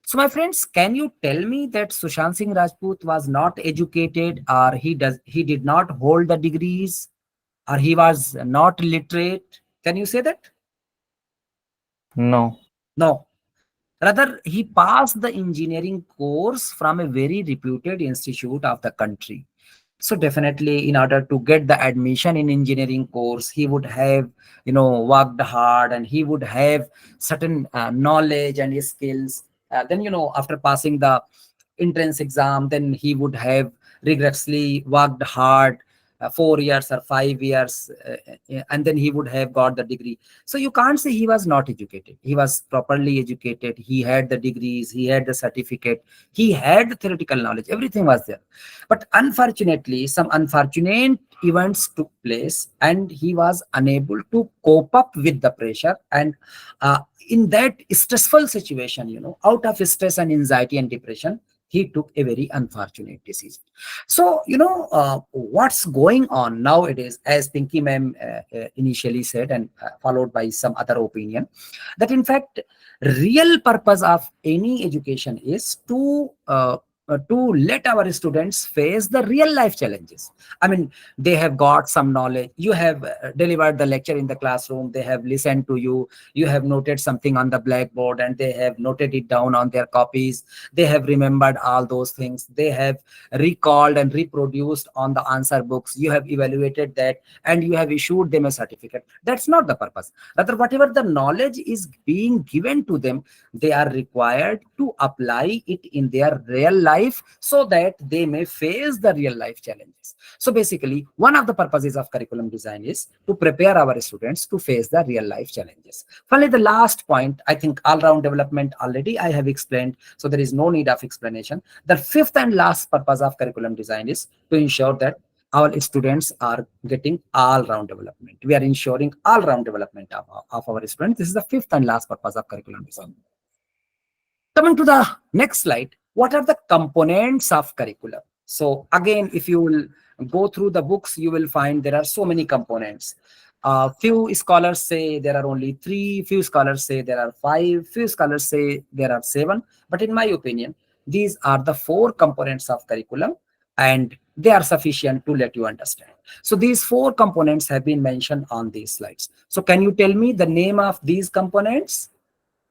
So, my friends, can you tell me that Sushant Singh Rajput was not educated, or he did not hold the degrees, or he was not literate? Can you say that? No. No. Rather, he passed the engineering course from a very reputed institute of the country. So definitely, in order to get the admission in engineering course, he would have, worked hard, and he would have certain knowledge and skills. Then, after passing the entrance exam, then he would have rigorously worked hard, 4 years or 5 years, and then he would have got the degree. So you can't say he was not educated. He was properly educated. He had the degrees, he had the certificate, he had the theoretical knowledge, everything was there. But unfortunately, some unfortunate events took place, and he was unable to cope up with the pressure. And in that stressful situation, out of stress and anxiety and depression, he took a very unfortunate decision. So, what's going on nowadays, as Pinky ma'am initially said, and followed by some other opinion, that in fact, real purpose of any education is to let our students face the real life challenges. I mean, they have got some knowledge. You have delivered the lecture in the classroom. They have listened to you. You have noted something on the blackboard, and they have noted it down on their copies. They have remembered all those things. They have recalled and reproduced on the answer books. You have evaluated that, and you have issued them a certificate. That's not the purpose. Rather, whatever the knowledge is being given to them, they are required to apply it in their real life, so that they may face the real life challenges. So basically, one of the purposes of curriculum design is to prepare our students to face the real life challenges. Finally, the last point, I think all-round development already I have explained, so there is no need of explanation. The fifth and last purpose of curriculum design is to ensure that our students are getting all-round development. We are ensuring all-round development of our students. This is the fifth and last purpose of curriculum design. Coming to the next slide, what are the components of curriculum? So again, if you will go through the books, you will find there are so many components. Few scholars say there are only 3, few scholars say there are 5, few scholars say there are 7. But in my opinion, these are the 4 components of curriculum, and they are sufficient to let you understand. So these 4 components have been mentioned on these slides. So can you tell me the name of these components,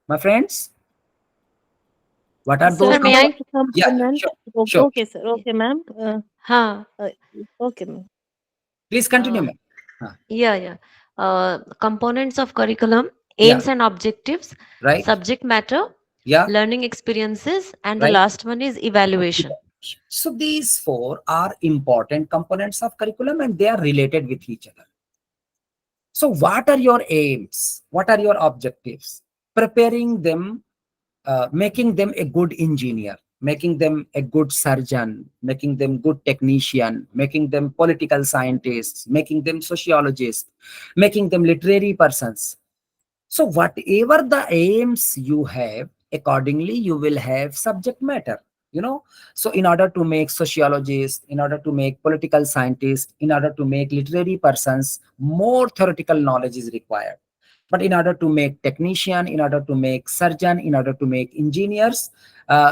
my friends? What are those Sir, may I? Yeah, Component. sure. Okay, sir. Okay, ma'am. Huh. Okay, ma'am. Please continue, Uh, ma'am. yeah. Components of curriculum, Yeah, aims and objectives, right. subject matter, Yeah, learning experiences, and the right. last one is evaluation. So these 4 are important components of curriculum, and they are related with each other. So what are your aims? What are your objectives? Preparing them, making them a good engineer, making them a good surgeon, making them good technician, making them political scientists, making them sociologists, making them literary persons. So whatever the aims you have, accordingly you will have subject matter. So in order to make sociologists, in order to make political scientists, in order to make literary persons, more theoretical knowledge is required. But in order to make technician, in order to make surgeon, in order to make engineers,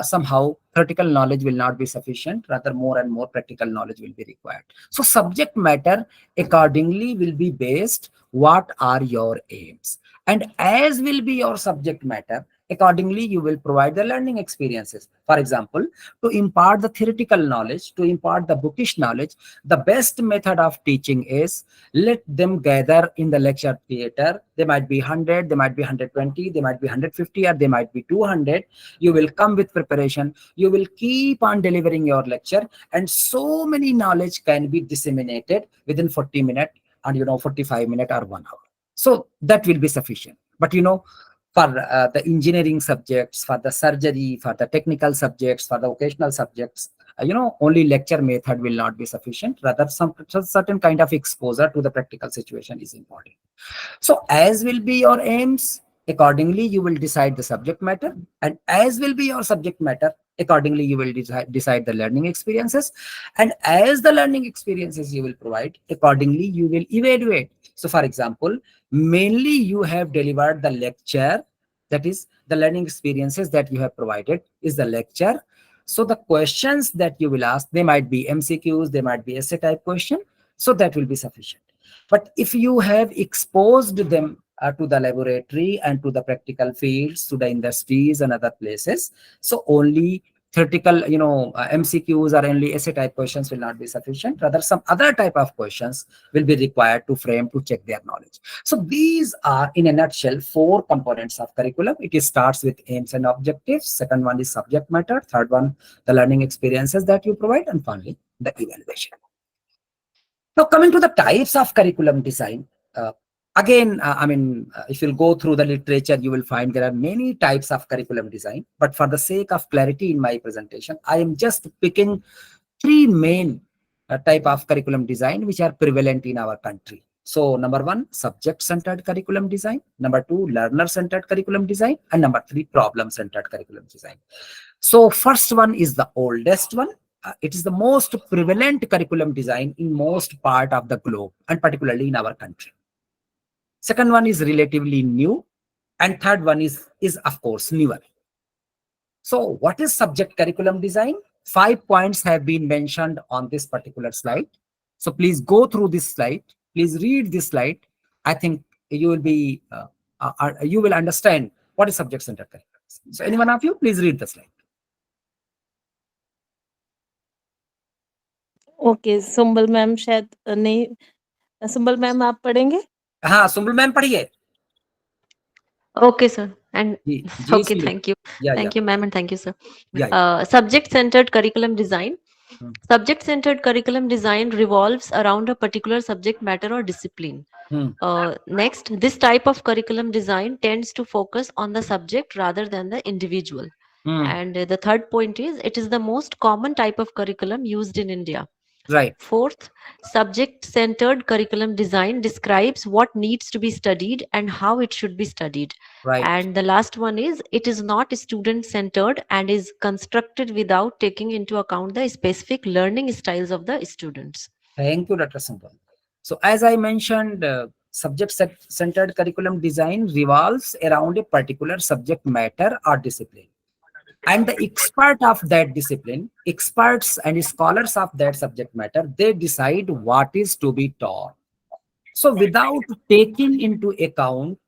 somehow theoretical knowledge will not be sufficient. Rather, more and more practical knowledge will be required. So subject matter accordingly will be based what are your aims, and as will be your subject matter, accordingly you will provide the learning experiences. For example, to impart the theoretical knowledge, to impart the bookish knowledge, the best method of teaching is let them gather in the lecture theater. They might be 100, they might be 120, they might be 150, or they might be 200. You will come with preparation, you will keep on delivering your lecture, and so many knowledge can be disseminated within 40 minutes and 45 minutes or 1 hour. So that will be sufficient. But for the engineering subjects, for the surgery, for the technical subjects, for the vocational subjects, only lecture method will not be sufficient. Rather, some certain kind of exposure to the practical situation is important. So as will be your aims, accordingly you will decide the subject matter, and as will be your subject matter, accordingly you will decide the learning experiences, and as the learning experiences you will provide, accordingly you will evaluate. So for example, mainly you have delivered the lecture, that is the learning experiences that you have provided is the lecture. So the questions that you will ask, they might be MCQs, they might be essay type question, so that will be sufficient. But if you have exposed them to the laboratory and to the practical fields, to the industries and other places, so only theoretical, MCQs or only essay type questions will not be sufficient. Rather, some other type of questions will be required to frame, to check their knowledge. So these are, in a nutshell, 4 components of curriculum. It starts with aims and objectives. Second one is subject matter. Third one, the learning experiences that you provide. And finally, the evaluation. Now, coming to the types of curriculum design, again, if you'll go through the literature, you will find there are many types of curriculum design. But for the sake of clarity in my presentation, I am just picking 3 main type of curriculum design which are prevalent in our country. So, number 1, subject-centered curriculum design. Number 2, learner-centered curriculum design. And number 3, problem-centered curriculum design. So, first one is the oldest one. It is the most prevalent curriculum design in most part of the globe, and particularly in our country. Second one is relatively new, and third one is of course newer. So what is subject curriculum design? 5 points have been mentioned on this particular slide. So please go through this slide. Please read this slide. I think you will be you will understand what is subject centered curriculum. So any one of you, please read the slide. Okay, Sumbal ma'am शायद नहीं, Sumbal ma'am आप पढ़ेंगे? हाँ, Sumbal ma'am पढ़िए. Okay, sir. And जी, okay, सुनिए. thank you. Yeah, Thank you, ma'am, and thank you, sir. yeah. Subject-centered curriculum design. Hmm. Subject-centered curriculum design revolves around a particular subject matter or discipline. Next, this type of curriculum design tends to focus on the subject rather than the individual. And the third point is, it is the most common type of curriculum used in India. Right. Fourth, subject-centered curriculum design describes what needs to be studied and how it should be studied. Right. And the last one is, it is not student-centered and is constructed without taking into account the specific learning styles of the students. Thank you, Dr. Sampal. So as I mentioned, subject-centered curriculum design revolves around a particular subject matter or discipline. And the expert of that discipline, experts and scholars of that subject matter, they decide what is to be taught. So without taking into account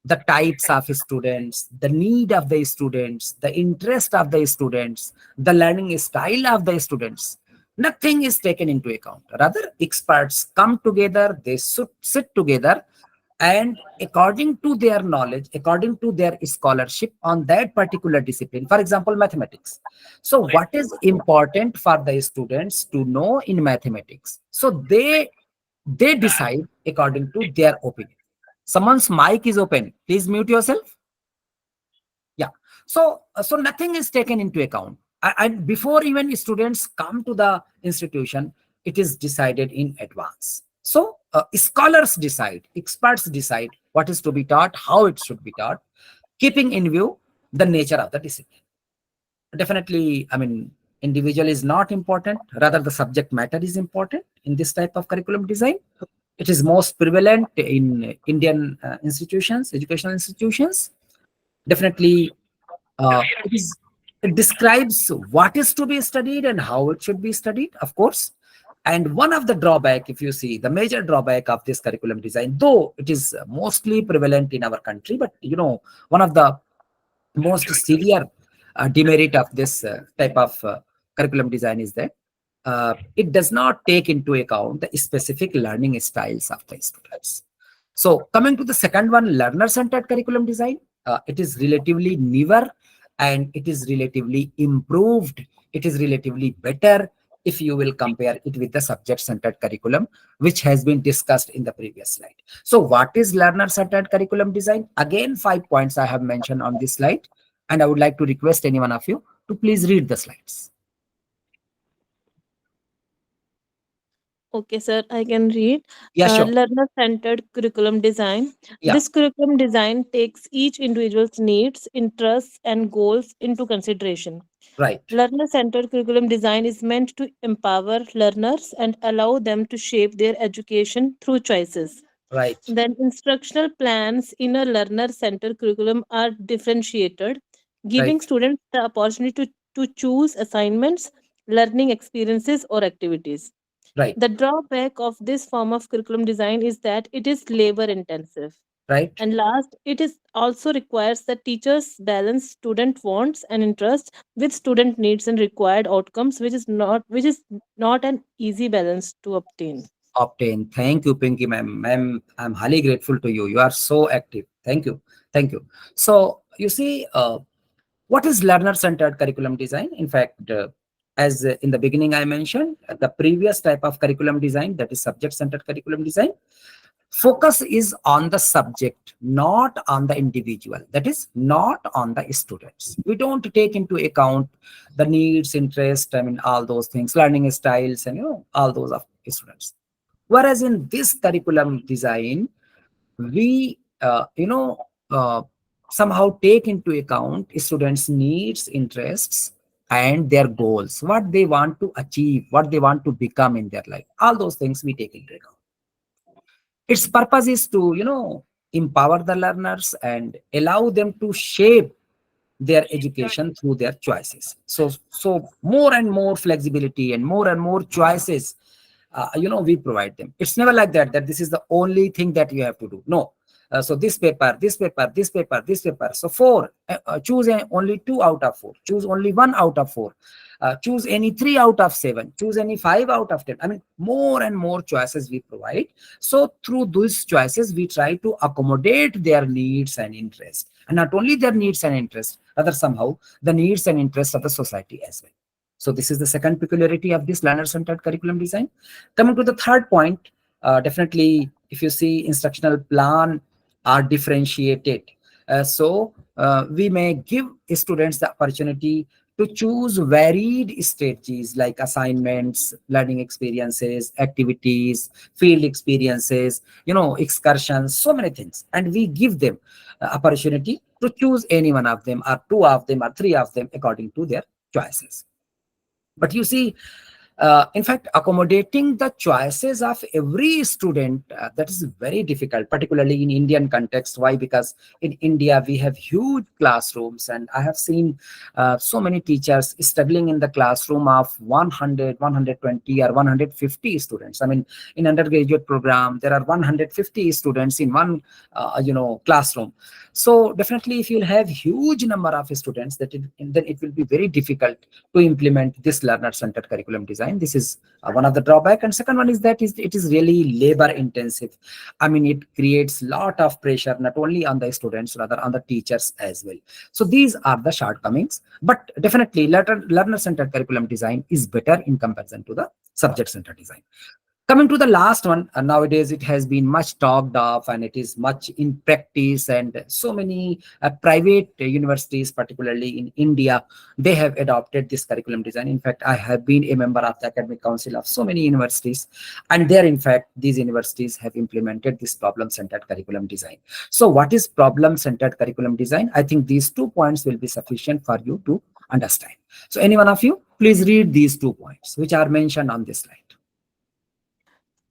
the types of students, the need of the students, the interest of the students, the learning style of the students, nothing is taken into account. Rather, experts come together, they sit together, and according to their knowledge, according to their scholarship on that particular discipline, for example, mathematics. So what is important for the students to know in mathematics? So they decide according to their opinion. Someone's mic is open. Please mute yourself. Yeah. So nothing is taken into account. And before even students come to the institution, it is decided in advance. So scholars decide, experts decide what is to be taught, how it should be taught, keeping in view the nature of the discipline. Definitely, I mean, individual is not important. Rather, the subject matter is important in this type of curriculum design. It is most prevalent in Indian institutions, educational institutions. Definitely, it describes what is to be studied and how it should be studied, of course. And one of the drawback, if you see, the major drawback of this curriculum design, though it is mostly prevalent in our country, but one of the most severe demerit of this type of curriculum design is that it does not take into account the specific learning styles of the students. So coming to the second one, learner-centered curriculum design, it is relatively newer and it is relatively improved. It is relatively better if you will compare it with the subject-centered curriculum, which has been discussed in the previous slide. So what is learner-centered curriculum design? Again, 5 points I have mentioned on this slide, and I would like to request any one of you to please read the slides. Okay, sir, I can read. Yeah, sure. Learner-centered curriculum design. Yeah. This curriculum design takes each individual's needs, interests, and goals into consideration. Right. Learner-centered curriculum design is meant to empower learners and allow them to shape their education through choices. Right. Then instructional plans in a learner-centered curriculum are differentiated, giving Right. students the opportunity to choose assignments, learning experiences, or activities. Right. The drawback of this form of curriculum design is that it is labor intensive. Right. And last, it is also requires that teachers balance student wants and interests with student needs and required outcomes, which is not an easy balance to obtain. Obtain. Thank you, Pinky ma'am. Ma'am, I'm highly grateful to you. You are so active. Thank you. Thank you. So you see, what is learner-centered curriculum design? In fact, as in the beginning I mentioned, the previous type of curriculum design, that is subject-centered curriculum design, focus is on the subject, not on the individual. That is not on the students. We don't take into account the needs, interest, I mean, all those things, learning styles, and all those of students. Whereas in this curriculum design, we somehow take into account students' needs, interests, and their goals, what they want to achieve, what they want to become in their life. All those things we take into account. Its purpose is to empower the learners and allow them to shape their education through their choices. So more and more flexibility and more choices we provide them. It's never like that this is the only thing that you have to do. No. So this paper, this paper, this paper, this paper. So four, choose only 2 out of 4, choose only 1 out of 4, choose any 3 out of 7, choose any 5 out of 10. I mean, more and more choices we provide. So through these choices, we try to accommodate their needs and interests, and not only their needs and interests, rather somehow the needs and interests of the society as well. So this is the second peculiarity of this learner-centered curriculum design. Coming to the third point, definitely, if you see, instructional plan are differentiated. So we may give students the opportunity to choose varied strategies like assignments, learning experiences, activities, field experiences, excursions, so many things. And we give them opportunity to choose any one of them, or two of them, or three of them, according to their choices. But you see, in fact, accommodating the choices of every student, that is very difficult, particularly in Indian context. Why? Because in India, we have huge classrooms, and I have seen so many teachers struggling in the classroom of 100, 120, or 150 students. I mean, in undergraduate program, there are 150 students in one, classroom. So definitely, if you'll have huge number of students, then it will be very difficult to implement this learner-centered curriculum design. This is one of the drawback. And second one is that it is really labor intensive. I mean, it creates lot of pressure, not only on the students, rather on the teachers as well. So these are the shortcomings. But definitely, learner-centered curriculum design is better in comparison to the subject-centered design. Coming to the last one, nowadays it has been much talked of, and it is much in practice, and so many private universities, particularly in India, they have adopted this curriculum design. In fact, I have been a member of the academic council of so many universities, and there, in fact, these universities have implemented this problem-centered curriculum design. So what is problem-centered curriculum design? I think these 2 points will be sufficient for you to understand. So any one of you, please read these 2 points, which are mentioned on this slide.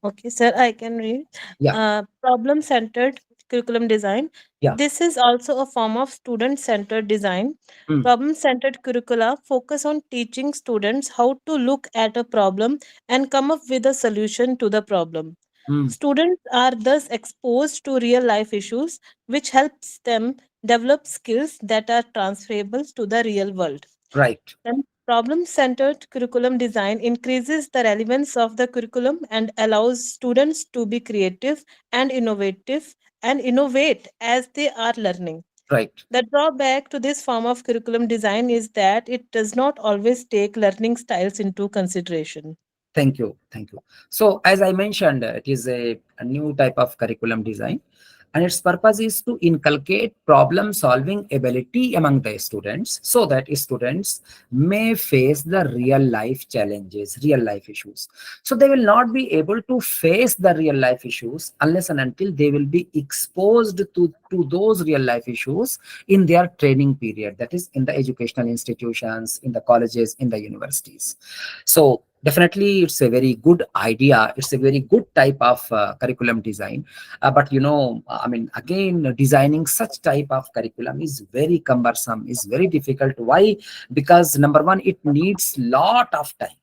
Okay, sir, I can read. Yeah. Problem centered curriculum design. Yeah. This is also a form of student centered design. Mm. Problem centered curricula focus on teaching students how to look at a problem and come up with a solution to the problem. Mm. Students are thus exposed to real life issues, which helps them develop skills that are transferable to the real world. Right. And problem centered curriculum design increases the relevance of the curriculum and allows students to be creative and innovative and innovate as they are learning. Right. The drawback to this form of curriculum design is that it does not always take learning styles into consideration. Thank you. Thank you. So as I mentioned, it is a new type of curriculum design, and its purpose is to inculcate problem solving ability among the students, so that students may face the real life challenges, real life issues. So they will not be able to face the real life issues unless and until they will be exposed to those real life issues in their training period, that is in the educational institutions, in the colleges, in the universities. So definitely, it's a very good idea. It's a very good type of curriculum design. But I mean, again, designing such type of curriculum is very cumbersome, is very difficult. Why? Because number one, it needs lot of time.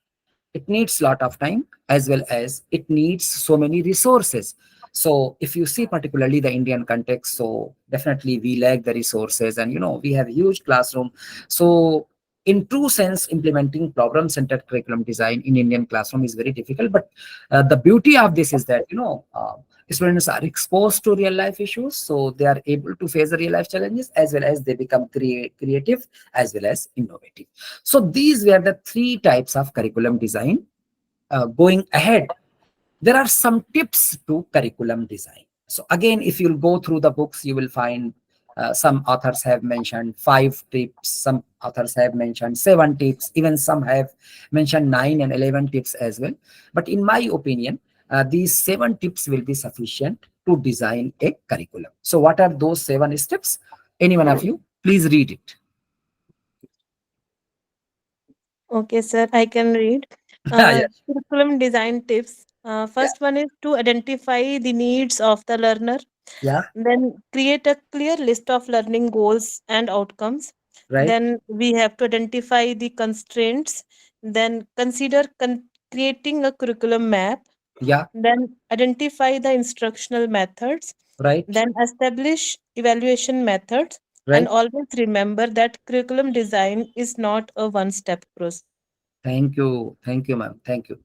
It needs lot of time, as well as it needs so many resources. So if you see particularly the Indian context, so definitely we lack the resources, and we have huge classroom. So in true sense, implementing problem-centered curriculum design in Indian classroom is very difficult. But the beauty of this is that students are exposed to real life issues, so they are able to face the real life challenges, as well as they become creative as well as innovative. So these were the 3 types of curriculum design. Going ahead, there are some tips to curriculum design. So again, if you'll go through the books, you will find some authors have mentioned 5 tips, some authors have mentioned 7 tips, even some have mentioned 9 and 11 tips as well. But in my opinion, these 7 tips will be sufficient to design a curriculum. So what are those 7 steps? Any one of you, please read it. Okay, sir, I can read. Yeah. Curriculum design tips. First one is to identify the needs of the learner. Yeah. Then create a clear list of learning goals and outcomes. Right. Then we have to identify the constraints. Then consider creating a curriculum map. Yeah. Then identify the instructional methods. Right. Then establish evaluation methods. And Right. always remember that curriculum design is not a one step process. Thank you. Thank you, ma'am. Thank you.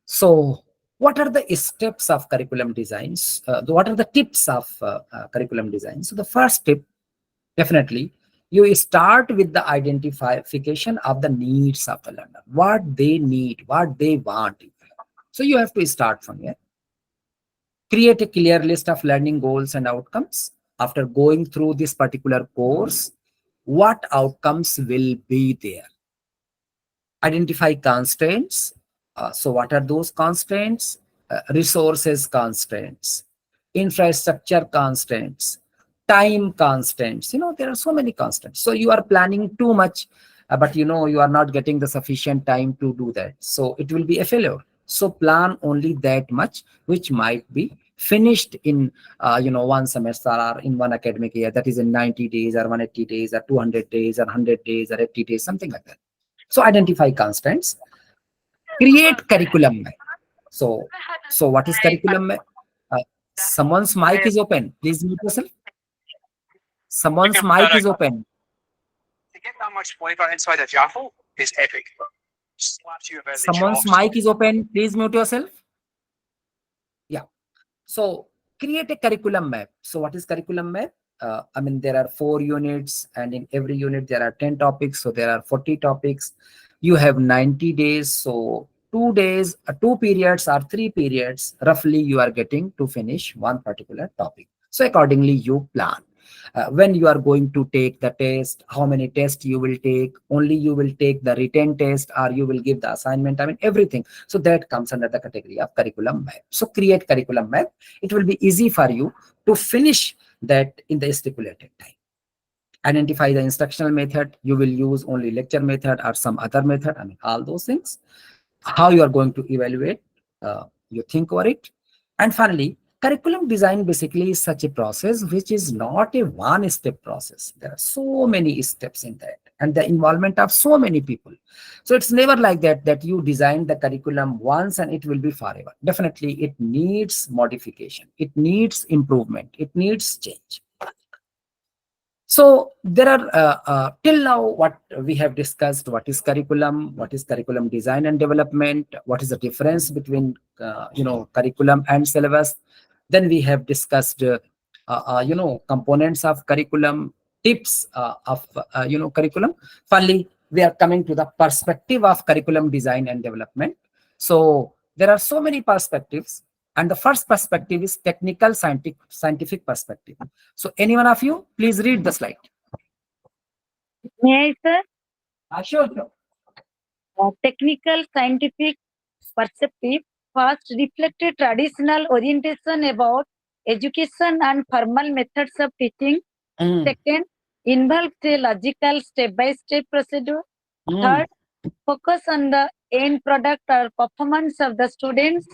So what are the steps of curriculum designs? What are the tips of curriculum design? So the first tip, definitely, you start with the identification of the needs of the learner, what they need, what they want. So you have to start from here. Create a clear list of learning goals and outcomes. After going through this particular course, what outcomes will be there. Identify constraints. So what are those constraints? Resources constraints, infrastructure constraints, time constraints. There are so many constraints. So you are planning too much, but you are not getting the sufficient time to do that. So it will be a failure. So plan only that much, which might be finished in one semester or in one academic year. That is in 90 days or 180 days or 200 days or 100 days or 80 days, something like that. So identify constraints, create curriculum map. So what is curriculum map? Someone's mic is open. Please mute yourself. Someone's mic is open. To get that much flavor inside a jaffle is epic. Slaps you about the Someone's chops. mic is open. Please mute yourself. Yeah. So create a curriculum map. So what is curriculum map? I mean, there are 4 units, and in every unit there are 10 topics. So there are 40 topics. You have 90 days. So 2 days, 2 periods or 3 periods, roughly you are getting to finish one particular topic. So accordingly, you plan. When you are going to take the test, how many tests you will take, only you will take the written test or you will give the assignment, I mean everything. So that comes under the category of curriculum map. So create curriculum map. It will be easy for you to finish that in the stipulated time. Identify the instructional method. You will use only lecture method or some other method, I mean all those things. How you are going to evaluate, you think over it. And finally, curriculum design basically is such a process which is not a one-step process. There are so many steps in that, and the involvement of so many people. So it's never like that you design the curriculum once and it will be forever. Definitely it needs modification, it needs improvement, it needs change. So there are till now what we have discussed: what is curriculum, what is curriculum design and development, what is the difference between curriculum and syllabus. Then we have discussed components of curriculum, tips of curriculum. Finally, we are coming to the perspective of curriculum design and development. So there are so many perspectives, and the first perspective is technical scientific perspective. So any one of you, please read the slide. May I, sir? Sure. Technical scientific perspective first reflected traditional orientation about education and formal methods of teaching. Second, involves a logical step-by-step procedure. Third, focus on the end product or performance of the students.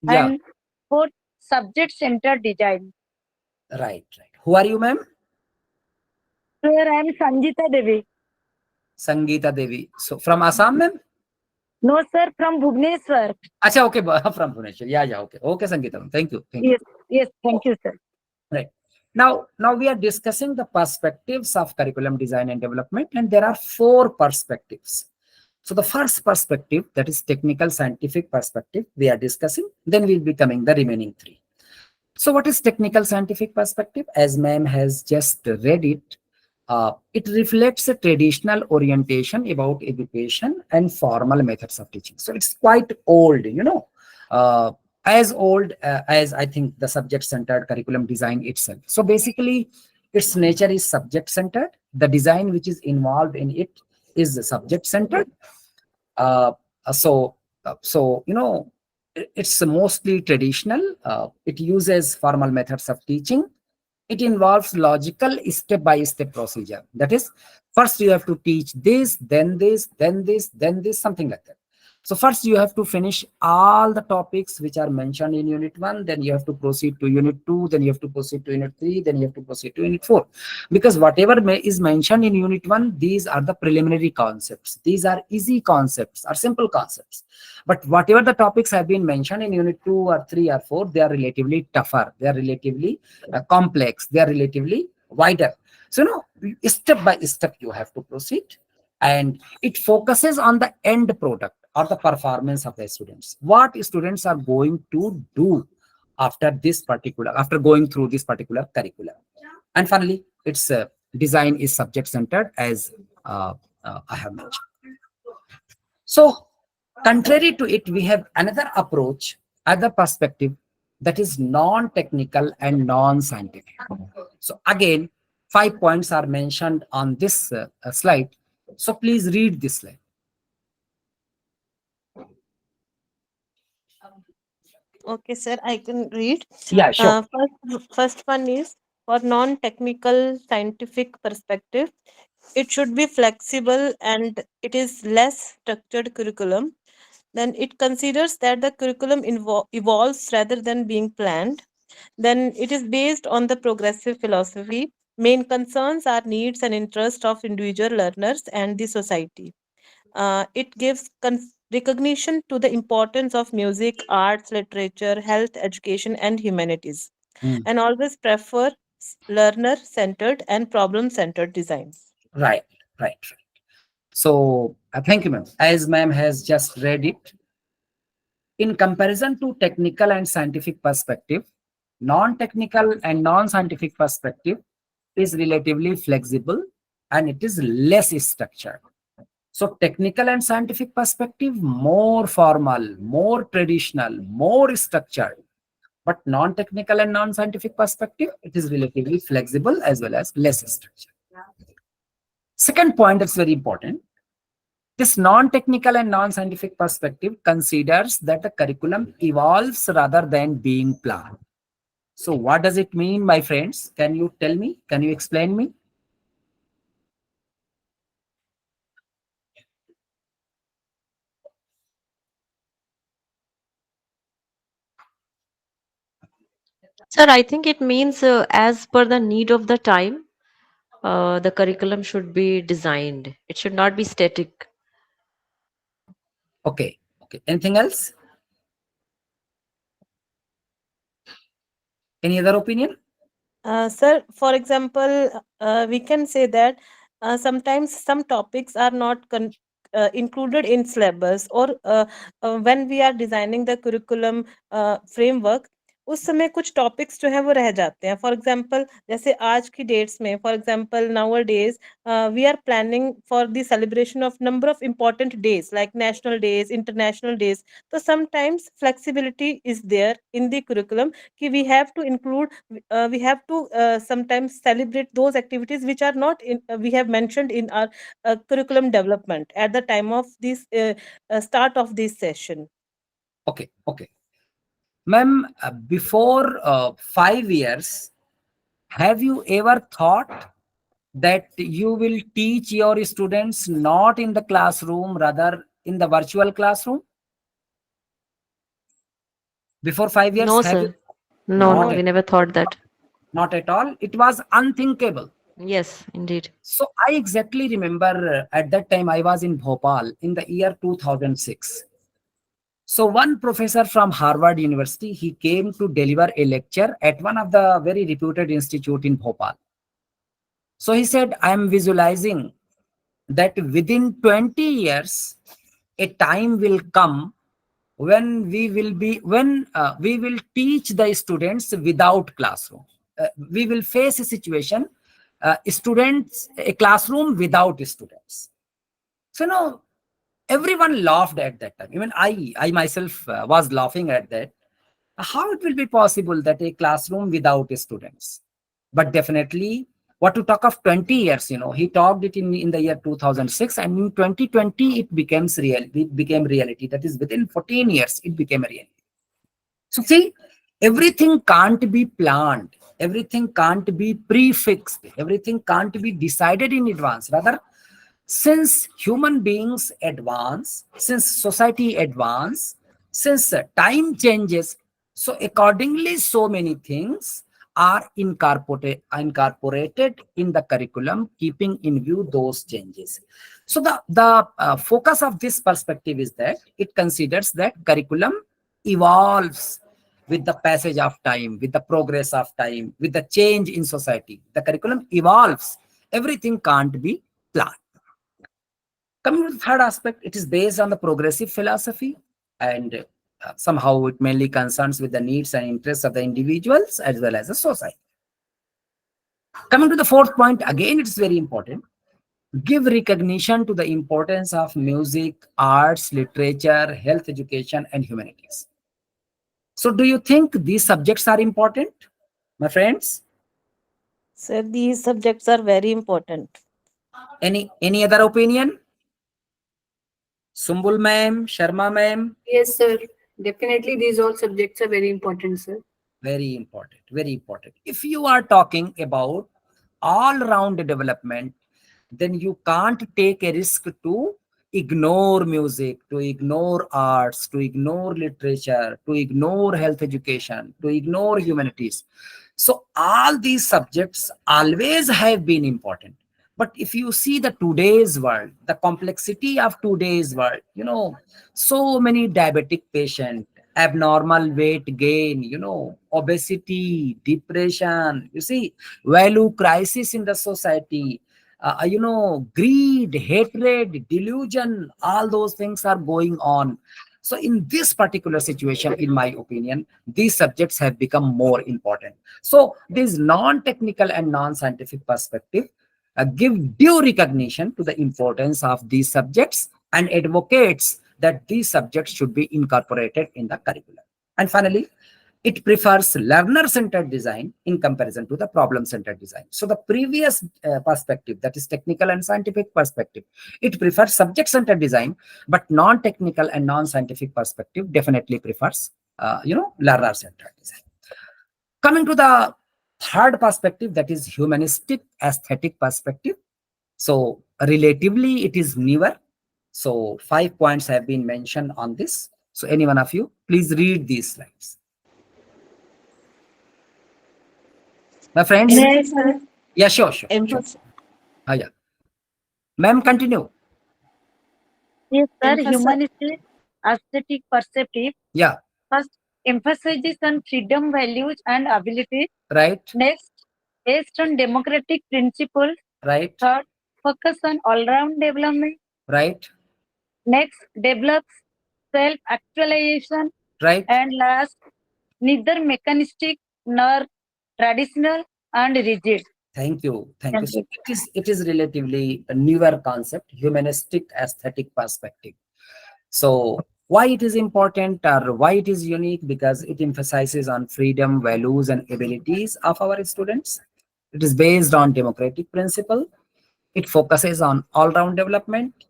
Yeah. And fourth, subject-centered design. Right. Who are you, ma'am? Sir, I am Sangeeta Devi. Sangeeta Devi. So from Assam, ma'am? No, sir, from Bhubaneswar. Acha, okay, from Bhubaneswar. Yeah, okay. Okay, Sangeeta. Thank you. Yes, thank you, sir. Right. Now we are discussing the perspectives of curriculum design and development, and there are 4 perspectives. So the first perspective, that is technical scientific perspective, we are discussing. Then we'll be coming the remaining 3. So what is technical scientific perspective? As ma'am has just read it, it reflects a traditional orientation about education and formal methods of teaching. So it's quite old, as old as I think the subject-centered curriculum design itself. So basically, its nature is subject-centered. The design which is involved in it is subject-centered. It's mostly traditional. It uses formal methods of teaching. It involves logical step-by-step procedure. That is, first you have to teach this, then this, then this, then this, something like that. So first you have to finish all the topics which are mentioned in unit 1, then you have to proceed to unit 2, then you have to proceed to unit 3, then you have to proceed to unit 4. Because whatever is mentioned in unit 1, these are the preliminary concepts. These are easy concepts or simple concepts. But whatever the topics have been mentioned in unit 2 or 3 or 4, they are relatively tougher. They are relatively complex. They are relatively wider. So, step by step you have to proceed. And it focuses on the end product or the performance of the students. What students are going to do after going through this particular curriculum. And finally, its design is subject-centered, as I have mentioned. So, contrary to it, we have another approach, other perspective, that is non-technical and non-scientific. So again, 5 points are mentioned on this slide. So please read this slide. Okay, sir, I can read. Yeah, sure. First one is for non-technical scientific perspective. It should be flexible and it is less structured curriculum. Then it considers that the curriculum evolves rather than being planned. Then it is based on the progressive philosophy. Main concerns are needs and interests of individual learners and the society. It gives recognition to the importance of music, arts, literature, health, education, and humanities, Mm. and always prefer learner centered and problem centered designs. Right, right, right. So thank you, ma'am. As ma'am has just read it, in comparison to technical and scientific perspective, non-technical and non-scientific perspective is relatively flexible and it is less structured. So technical and scientific perspective, more formal, more traditional, more structured. But non-technical and non-scientific perspective, it is relatively flexible as well as less structured. Second point that's very important. This non-technical and non-scientific perspective considers that the curriculum evolves rather than being planned. So what does it mean, my friends? Can you tell me? Can you explain me? Sir, I think it means as per the need of the time, the curriculum should be designed. It should not be static. Okay. Okay. Anything else? Any other opinion? Sir, for example, we can say that sometimes some topics are not included in syllabus, or when we are designing the curriculum framework, उस समय कुछ topics जो है वो रह जाते हैं. For example जैसे आज की डेट्स में, for example nowadays we are planning for the celebration of number of important days like national days, international days. तो sometimes flexibility is there in the curriculum कि we have to include, we have to sometimes celebrate those activities which are not in, we have mentioned in our curriculum development at the time of this start of this session. Okay. Okay. Ma'am, before 5 years, have you ever thought that you will teach your students not in the classroom, rather in the virtual classroom? Before 5 years, No, have you? sir. No, Not no, we at, never thought that. not at all. It was unthinkable. Yes, indeed. So I exactly remember at that time I was in Bhopal in the year 2006. So one professor from Harvard University, he came to deliver a lecture at one of the very reputed institute in Bhopal. So he said, I am visualizing that within 20 years, a time will come when we will teach the students without classroom. We will face a situation, a classroom without students. So no, everyone laughed at that time. Even I myself was laughing at that. How it will be possible that a classroom without students? But definitely, what to talk of 20 years, he talked it in the year 2006, and in 2020, it became reality. That is, within 14 years, it became a reality. So see, everything can't be planned. Everything can't be prefixed. Everything can't be decided in advance. Rather, since human beings advance, since society advance, since time changes, so accordingly, so many things are incorporated in the curriculum, keeping in view those changes. So the focus of this perspective is that it considers that curriculum evolves with the passage of time, with the progress of time, with the change in society. The curriculum evolves. Everything can't be planned. Coming to the third aspect, it is based on the progressive philosophy, and somehow it mainly concerns with the needs and interests of the individuals as well as the society. Coming to the fourth point, again, it is very important. Give recognition to the importance of music, arts, literature, health education, and humanities. So do you think these subjects are important, my friends? Sir, these subjects are very important. Any other opinion? Sumbul ma'am, Sharma ma'am? Yes, sir. Definitely, these all subjects are very important, sir. Very important, very important. If you are talking about all-round development, then you can't take a risk to ignore music, to ignore arts, to ignore literature, to ignore health education, to ignore humanities. So all these subjects always have been important. But if you see the today's world, the complexity of today's world, so many diabetic patients, abnormal weight gain, obesity, depression, you see, value crisis in the society, greed, hatred, delusion, all those things are going on. So in this particular situation, in my opinion, these subjects have become more important. So this non-technical and non-scientific perspective give due recognition to the importance of these subjects and advocates that these subjects should be incorporated in the curriculum. And finally, it prefers learner-centered design in comparison to the problem-centered design. So the previous perspective, that is technical and scientific perspective, it prefers subject-centered design, but non-technical and non-scientific perspective definitely prefers, learner-centered design. Coming to the third perspective, that is humanistic aesthetic perspective. So relatively, it is newer. So 5 points have been mentioned on this. So any one of you, please read these slides. My friends? Yes, sir. Yeah, sure. Yeah. Ma'am, continue. Yes, sir. Emphasize- Humanistic aesthetic perspective. Yeah. First, emphasizes on freedom, values, and abilities. Right. Next, based on democratic principles. Right. Third, focus on all-round development. Right. Next, develops self-actualization. Right. And last, neither mechanistic nor traditional and rigid. Thank you. Thank So you. it is relatively a newer concept, humanistic aesthetic perspective. So why it is important or why it is unique? Because it emphasizes on freedom, values, and abilities of our students. It is based on democratic principle. It focuses on all-round development.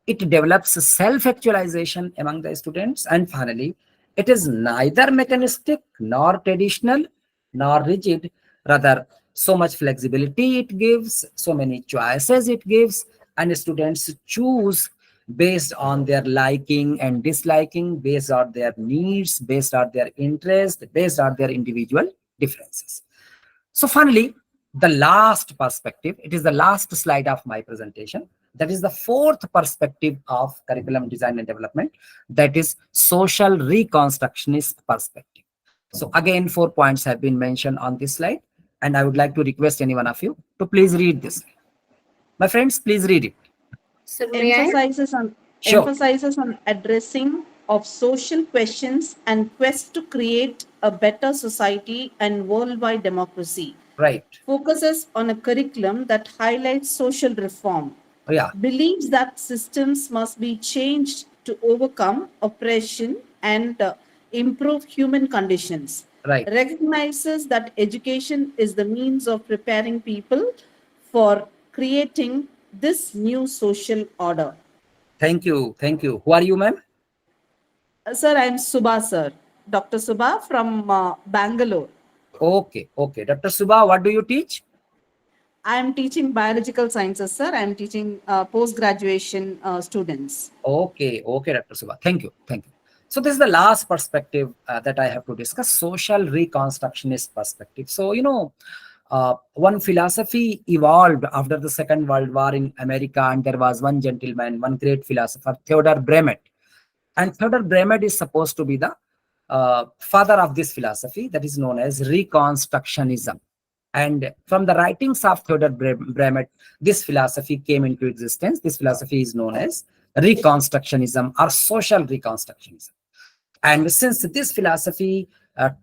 It develops self-actualization among the students. And finally, it is neither mechanistic nor traditional nor rigid. Rather, so much flexibility it gives, so many choices it gives, and students choose based on their liking and disliking, based on their needs, based on their interest, based on their individual differences. So finally, the last perspective, it is the last slide of my presentation. That is the fourth perspective of curriculum design and development. That is social reconstructionist perspective. So again, 4 points have been mentioned on this slide. And I would like to request any one of you to please read this. My friends, please read it. Sir, may I? Sure. Emphasizes on addressing of social questions and quest to create a better society and worldwide democracy. Right. Focuses on a curriculum that highlights social reform. Yeah. Believes that systems must be changed to overcome oppression and improve human conditions. Right. Recognizes that education is the means of preparing people for creating this new social order. Thank you. Who are you, ma'am? Sir, I am Subha, sir. Dr. Subha from Bangalore. Okay. Dr. Subha, what do you teach? I am teaching biological sciences, sir. I am teaching post-graduation students. Okay, Dr. Subha. Thank you. So this is the last perspective that I have to discuss, social reconstructionist perspective. So, one philosophy evolved after the Second World War in America, and there was one gentleman, one great philosopher, Theodor Bremet. And Theodor Bremet is supposed to be the father of this philosophy that is known as Reconstructionism. And from the writings of Theodor Bremet, this philosophy came into existence. This philosophy is known as Reconstructionism or social Reconstructionism. And since this philosophy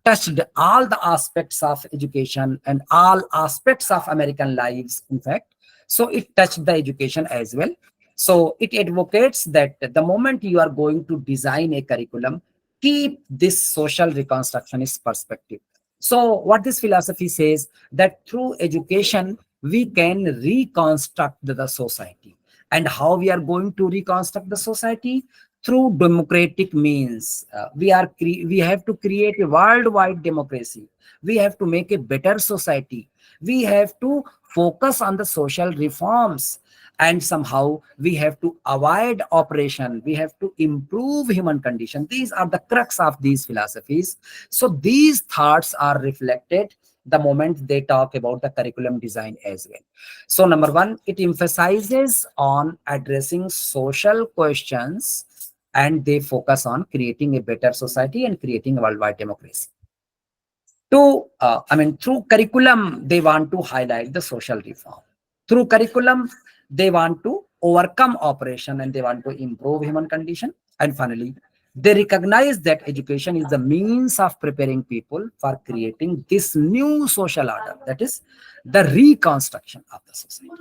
touched all the aspects of education and all aspects of American lives, in fact, so it touched the education as well. So it advocates that the moment you are going to design a curriculum, keep this social reconstructionist perspective. So what this philosophy says, that through education, we can reconstruct the society. And how we are going to reconstruct the society? Through democratic means. We have to create a worldwide democracy. We have to make a better society. We have to focus on the social reforms, and somehow we have to avoid oppression. We have to improve human condition. These are the crux of these philosophies. So these thoughts are reflected the moment they talk about the curriculum design as well. So number one, it emphasizes on addressing social questions, and they focus on creating a better society and creating a worldwide democracy. Through curriculum, they want to highlight the social reform. Through curriculum, they want to overcome oppression and they want to improve human condition. And finally, they recognize that education is the means of preparing people for creating this new social order, that is the reconstruction of the society.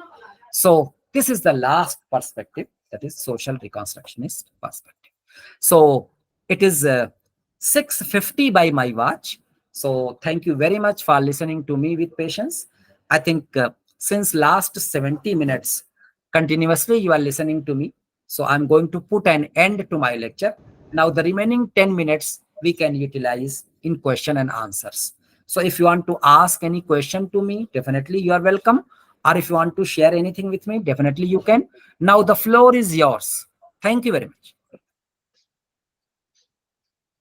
So this is the last perspective, that is social reconstructionist perspective. So it is 6:50 by my watch. So thank you very much for listening to me with patience. I think since last 70 minutes, continuously you are listening to me. So I'm going to put an end to my lecture. Now the remaining 10 minutes we can utilize in question and answers. So if you want to ask any question to me, definitely you are welcome. Or if you want to share anything with me, definitely you can. Now the floor is yours. Thank you very much.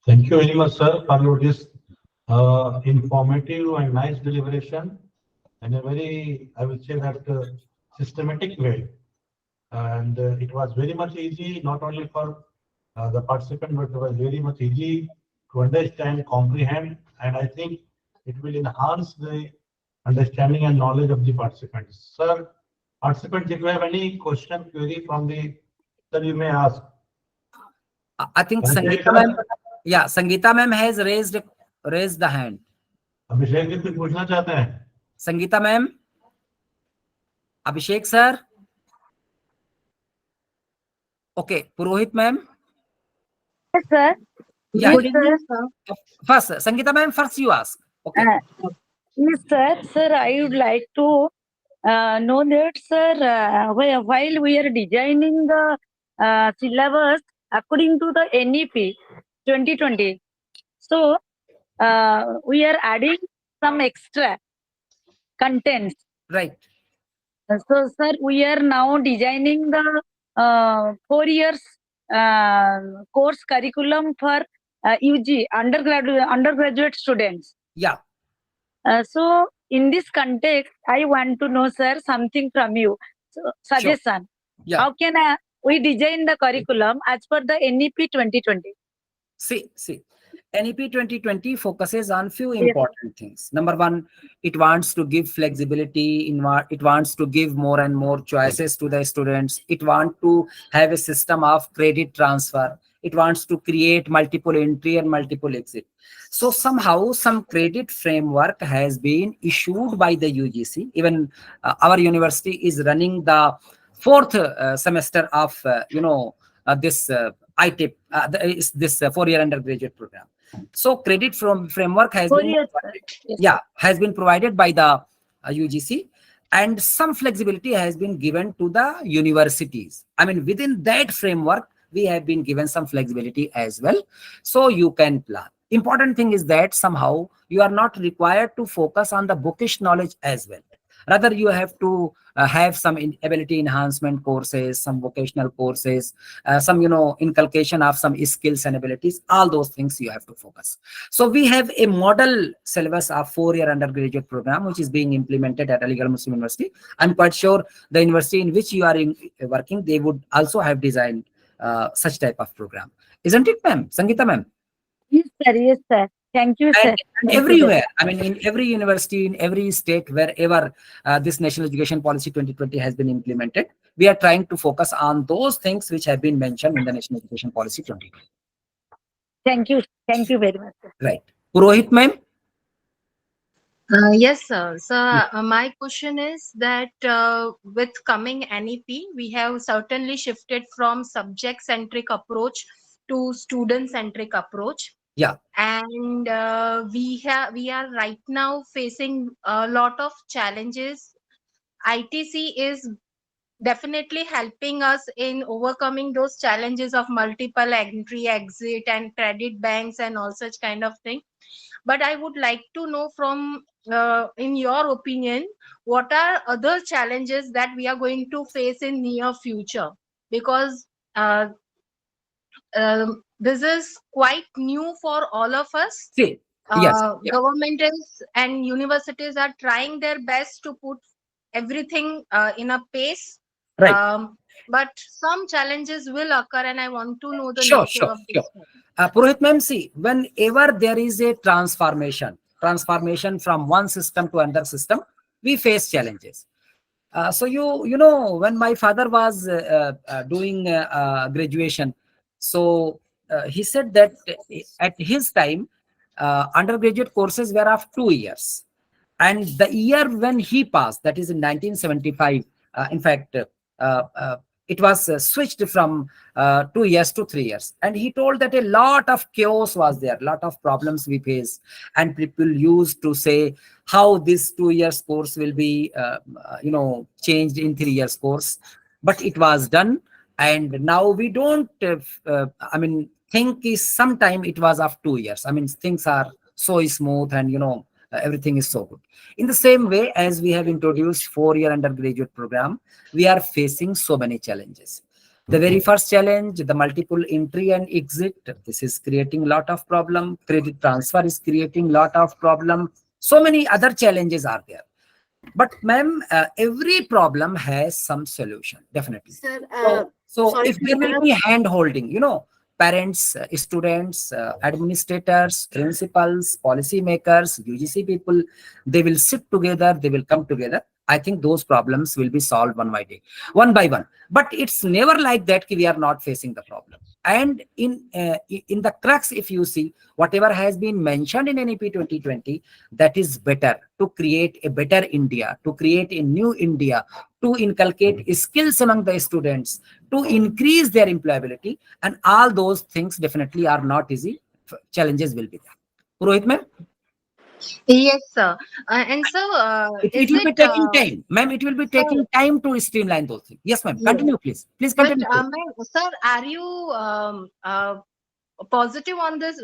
Thank you very much, sir, for your this informative and nice deliberation in a very, I will say that, systematic way. And it was very much easy, not only for the participant, but it was very much easy to understand, comprehend, and I think it will enhance the understanding and knowledge of the participants. Sir, participants, if you have any question, query from the, sir, you may ask. I think Abhishek, Sangeeta ma'am, yeah, Sangeeta ma'am has raised the hand. Abhishek ji कुछ पूछना चाहते हैं? Sangeeta ma'am, Abhishek sir. Okay, Purohit ma'am. Yes, sir. Yeah, Good Yes, evening, sir. sir. first, Sangeeta ma'am, first you ask. Okay. Yes, sir. Sir, I would like to know that, sir, while we are designing the syllabus according to the NEP 2020, so we are adding some extra contents. Right. So, sir, we are now designing the 4 years course curriculum for UG undergraduate students. Yeah. So, in this context, I want to know, sir, something from you. So, suggestion. Yeah. How can we design the curriculum as per the NEP 2020? See, NEP 2020 focuses on few Yes. important things. Number one, it wants to give flexibility, it wants to give more and more choices to the students. It wants to have a system of credit transfer. It wants to create multiple entry and multiple exit. So somehow some credit framework has been issued by the UGC. Even our university is running the fourth semester of this ITIP, this 4-year undergraduate program. So credit from framework has 4 been years, provided, yes. yeah, has been provided by the UGC, and some flexibility has been given to the universities. I mean, within that framework, we have been given some flexibility as well, so you can plan. Important thing is that somehow you are not required to focus on the bookish knowledge as well. Rather, you have to have some ability enhancement courses, some vocational courses, some inculcation of some skills and abilities. All those things you have to focus. So we have a model syllabus of 4-year undergraduate program which is being implemented at Aligarh Muslim University. I'm quite sure the university in which you are working, they would also have designed such type of program, isn't it, ma'am? Sangeeta ma'am? Yes, sir. Yes, sir. Thank you, sir. And everywhere, I mean, in every university, in every state, wherever this National Education Policy 2020 has been implemented, we are trying to focus on those things which have been mentioned in the National Education Policy 2020. Thank you. Thank you very much, sir. Right. Purohit ma'am? Yes, sir. So my question is that with coming NEP, we have certainly shifted from subject-centric approach to student-centric approach. Yeah. And we are right now facing a lot of challenges. ITC is definitely helping us in overcoming those challenges of multiple entry, exit, and credit banks and all such kind of thing. But I would like to know from, in your opinion, what are other challenges that we are going to face in near future? Because this is quite new for all of us. See, yes, yeah, Government is and universities are trying their best to put everything in a pace. right. But some challenges will occur, and I want to know the Sure, nature sure, of sure. this. Purohit ma'am, see, whenever there is a transformation from one system to another system, we face challenges. So you know, when my father was doing graduation, so he said that at his time, undergraduate courses were of 2 years, and the year when he passed, that is in 1975, in fact, it was switched from 2 years to 3 years. And he told that a lot of chaos was there, a lot of problems we face, and people used to say how this 2 years course will be changed in 3 years course. But it was done, and now we don't think is sometime it was of 2 years. I mean, things are so smooth, and everything is so good. In the same way, as we have introduced 4-year undergraduate program, we are facing so many challenges. The very first challenge, the multiple entry and exit, this is creating a lot of problem. Credit transfer is creating a lot of problem. So many other challenges are there. But ma'am, every problem has some solution, definitely. Sir, So sorry if to there will interrupt. be hand holding, parents, students, administrators, principals, policy makers, UGC people, they will sit together, they will come together. I think those problems will be solved one by one. But it's never like that we are not facing the problem. And in the crux, if you see, whatever has been mentioned in NEP 2020, that is better to create a better India, to create a new India, to inculcate skills among the students, to increase their employability, and all those things definitely are not easy. Challenges will be there. Purohit ma'am? Yes, sir. And so, It is will be it, taking time, ma'am. It will be sir? taking time to streamline those things. Yes, ma'am. Yes. Continue, please. Please But, continue. sir, are you positive on this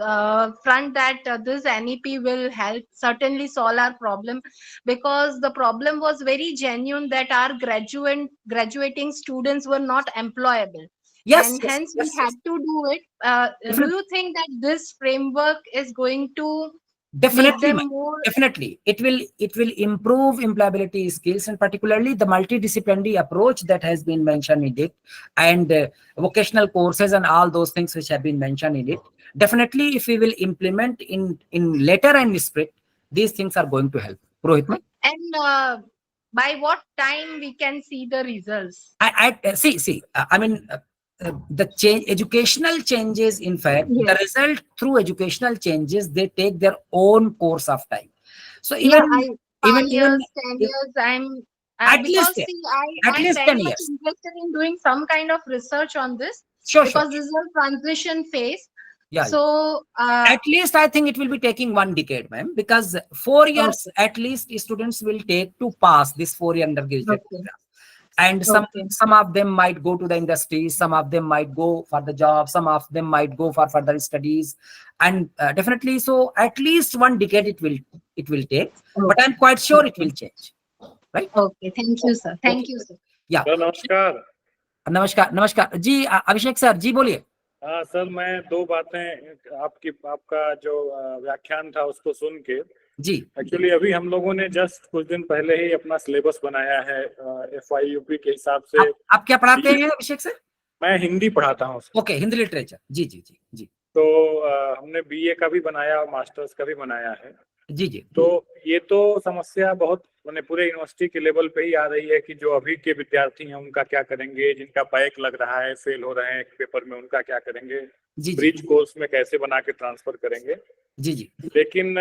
front that this NEP will help certainly solve our problem? Because the problem was very genuine that our graduating students were not employable, Yes, and yes, hence we yes, had yes. to do it. Do Definitely. you think that this framework is going to make Definitely, them ma'am. more? Definitely. It will improve employability skills, and particularly the multidisciplinary approach that has been mentioned in it, and vocational courses and all those things which have been mentioned in it. Definitely, if we will implement in letter and spirit, these things are going to help. Purohit ma'am? And by what time we can see the results? I see. I mean, the educational changes. In fact, the Yes. result through educational changes, they take their own course of time. So Yeah, even 5 years, 10 years. at Because least see, at I'm least very 10 much years. interested in doing some kind of research on this, Sure. because this is a transition phase. Yeah. So, At least I think it will be taking 1 decade, ma'am, because 4 years okay, at least students will take to pass this 4-year undergraduate okay, program. And okay, some of them might go to the industry, some of them might go for the job, some of them might go for further studies, and definitely, so at least 1 decade it will take, but I'm quite sure it will change, right? okay. Thank you, sir. Thank Okay. you, sir. Yeah. Sir नमस्कार। नमस्कार जी। अभिषेक sir जी, बोलिए। हाँ sir, मैं दो बातें आपका जो व्याख्यान था उसको सुन के, जी एक्चुअली अभी हम लोगों ने जस्ट कुछ दिन पहले ही अपना सिलेबस बनाया है FYUP के हिसाब से। आप क्या पढ़ाते हैं अभिषेक सर? मैं हिंदी पढ़ाता हूँ। Okay, Hindi literature. जी। तो हमने BA का भी बनाया और मास्टर्स का भी बनाया है। जी। तो ये तो समस्या बहुत मैंने पूरे यूनिवर्सिटी के लेवल पे ही आ रही है कि जो अभी के विद्यार्थी हैं उनका क्या करेंगे, जिनका बैक लग रहा है, फेल हो रहे हैं एक पेपर में, उनका क्या करेंगे, जी जी ब्रिज कोर्स में कैसे बना के ट्रांसफर करेंगे। जी जी लेकिन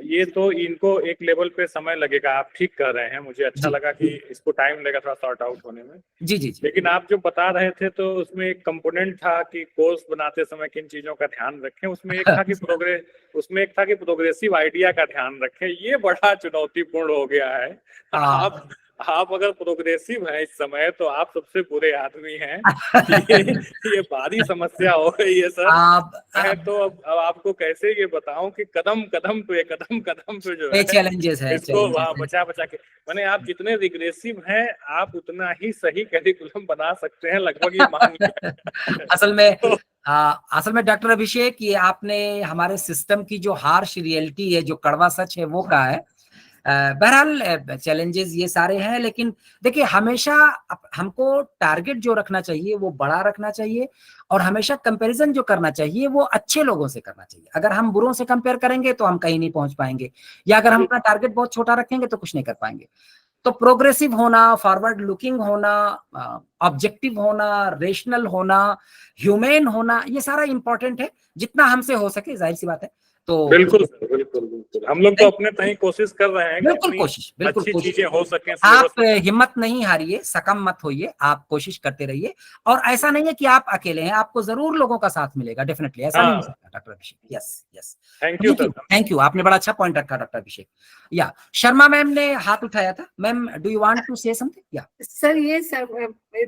ये तो इनको एक लेवल पे समय लगेगा, आप ठीक कह रहे हैं, मुझे अच्छा जी लगा कि इसको टाइम लगेगा थोड़ा सॉर्ट आउट होने में। जी जी जी लेकिन आप जो बता रहे थे तो उसमें एक कंपोनेंट था कि कोर्स बनाते समय किन चीजों का ध्यान रखें, उसमें एक था कि प्रोग्रेसिव आइडिया का ध्यान रखें। ये बड़ा चुनौतीपूर्ण हो गया है। आप अगर प्रोग्रेसिव हैं इस समय तो आप सबसे बुरे आदमी हैं। ये भारी समस्या हो गई है सर। मैं तो अब आपको कैसे ये बताऊं कि कदम कदम पे जो है चैलेंजेस है, इसको बचा के माने आप जितने रिग्रेसिव हैं आप उतना ही सही करिकुलम बना सकते हैं, लगभग ये मान लिया। असल में डॉक्टर अभिषेक, ये आपने हमारे सिस्टम की जो हार्श रियलिटी है, जो कड़वा सच है, वो कहा है। बहरहाल चैलेंजेस ये सारे हैं, लेकिन देखिए हमेशा हमको टारगेट जो रखना चाहिए वो बड़ा रखना चाहिए, और हमेशा कंपैरिजन जो करना चाहिए वो अच्छे लोगों से करना चाहिए। अगर हम बुरों से कंपेयर करेंगे तो हम कहीं नहीं पहुंच पाएंगे, या अगर हम अपना टारगेट बहुत छोटा रखेंगे तो कुछ नहीं कर पाएंगे। तो प्रोग्रेसिव होना, फॉरवर्ड लुकिंग होना, ऑब्जेक्टिव होना, रेशनल होना, ह्यूमेन होना, ये सारा इंपॉर्टेंट है, जितना हमसे हो सके, जाहिर सी बात है। तो बिल्कुल हम लोग तो अपने तहीं कोशिश कर रहे हैं कि बिल्कुल अच्छी चीजें हो सकें। आप हिम्मत नहीं हारिए, सकम मत होइए, आप कोशिश करते रहिए। और ऐसा नहीं है कि आप अकेले हैं, आपको जरूर लोगों का साथ मिलेगा, डेफिनेटली। ऐसा नहीं हो सकता doctor Abhishek. Yes yes, thank you, आपने बड़ा अच्छा पॉइंट रखा डॉक्टर अभिषेक। या शर्मा मैम ने हाथ उठाया था। Ma'am, do you want to say something? Yeah sir, yes,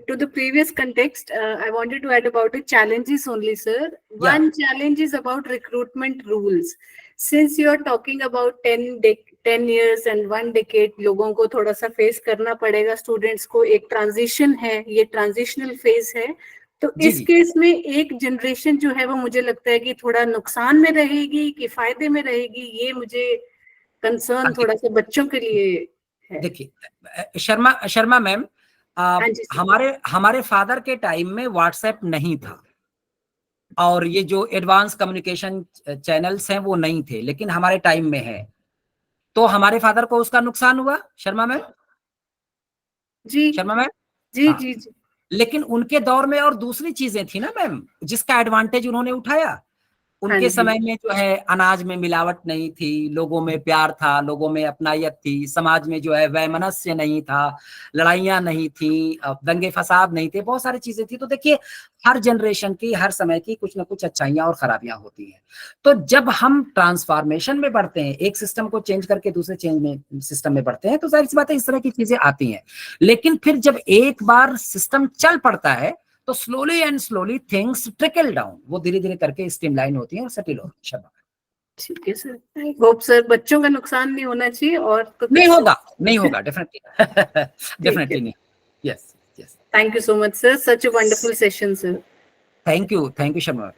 to the previous context, I wanted to add about the challenges only, sir. One challenge is about recruitment rules. Since you are talking about 10 years and 1 decade, लोगों को थोड़ा सा face करना पड़ेगा, students को। एक transition है, ये ट्रांजिशनल फेज है। तो इस केस में एक जनरेशन जो है वो मुझे लगता है कि थोड़ा नुकसान में रहेगी कि फायदे में रहेगी, ये मुझे कंसर्न थोड़ा सा बच्चों के लिए है। देखिए शर्मा मैम, हमारे फादर के टाइम में व्हाट्सएप नहीं था, और ये जो एडवांस कम्युनिकेशन चैनल्स हैं वो नहीं थे, लेकिन हमारे टाइम में है। तो हमारे फादर को उसका नुकसान हुआ, शर्मा मैम? जी शर्मा मैम? जी जी जी। लेकिन उनके दौर में और दूसरी चीजें थी ना मैम, जिसका एडवांटेज उन्होंने उठाया। उनके समय में जो है अनाज में मिलावट नहीं थी, लोगों में प्यार था, लोगों में अपनायत थी, समाज में जो है वैमनस्य नहीं था, लड़ाइयां नहीं थी, दंगे फसाद नहीं थे, बहुत सारी चीजें थी। तो देखिए, हर जनरेशन की, हर समय की कुछ ना कुछ अच्छाइयां और खराबियां होती हैं। तो जब हम ट्रांसफॉर्मेशन में बढ़ते हैं, एक सिस्टम को चेंज करके दूसरे सिस्टम में बढ़ते हैं, तो जाहिर सी बात है इस तरह की चीजें आती हैं। लेकिन फिर जब एक बार सिस्टम चल पड़ता है तो slowly and slowly things trickle down, वो धीरे धीरे करके स्ट्रीमलाइन होती हैं और सेटल होती हैं। ठीक है सर, आई होप सर बच्चों का नुकसान नहीं होना चाहिए, और तो नहीं होगा डेफिनेटली नहीं। Yes yes, thank you so much sir, such a wonderful session sir. Thank you Sharma.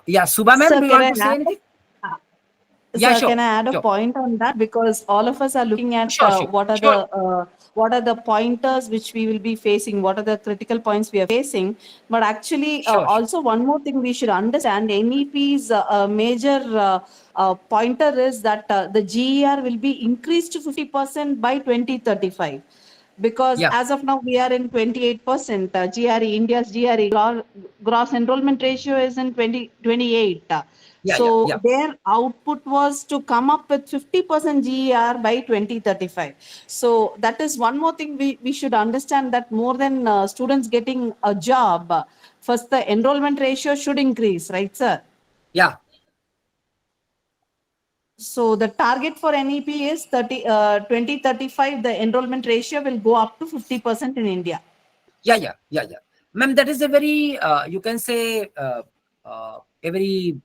Yeah Suba ma'am, do you want to say anything? Yeah, sure. Can I add a point on that? Because all of us are looking at what are the pointers which we will be facing, what are the critical points we are facing. But actually, also one more thing we should understand, NEP's major pointer is that the GER will be increased to 50% by 2035. Because as of now, we are in 28%. GRE, India's GRE, gross enrollment ratio is in 2028. Their output was to come up with 50% GER by 2035. So that is one more thing we should understand, that more than students getting a job, first the enrollment ratio should increase, right, sir? Yeah. So the target for NEP is 2035, the enrollment ratio will go up to 50% in India. Yeah. Ma'am, that is a very, you can say, a very,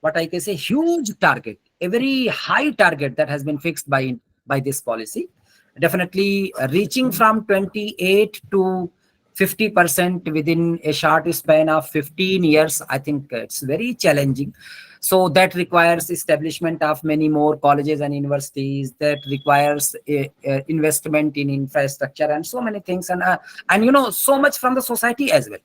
what I can say, huge target, a very high target that has been fixed by this policy. Definitely reaching from 28 to 50% within a short span of 15 years, I think it's very challenging. So that requires establishment of many more colleges and universities, that requires a investment in infrastructure and so many things, and you know, so much from the society as well.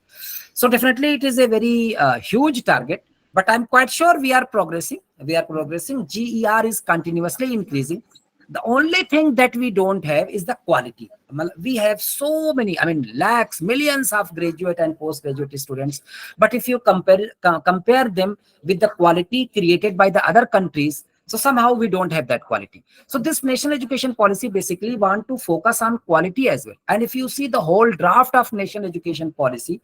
So definitely it is a very huge target, but I'm quite sure we are progressing. We are progressing. GER is continuously increasing. The only thing that we don't have is the quality. We have so many, I mean, lakhs, millions of graduate and postgraduate students. But if you compare them with the quality created by the other countries, so somehow we don't have that quality. So this national education policy basically want to focus on quality as well. And if you see the whole draft of national education policy,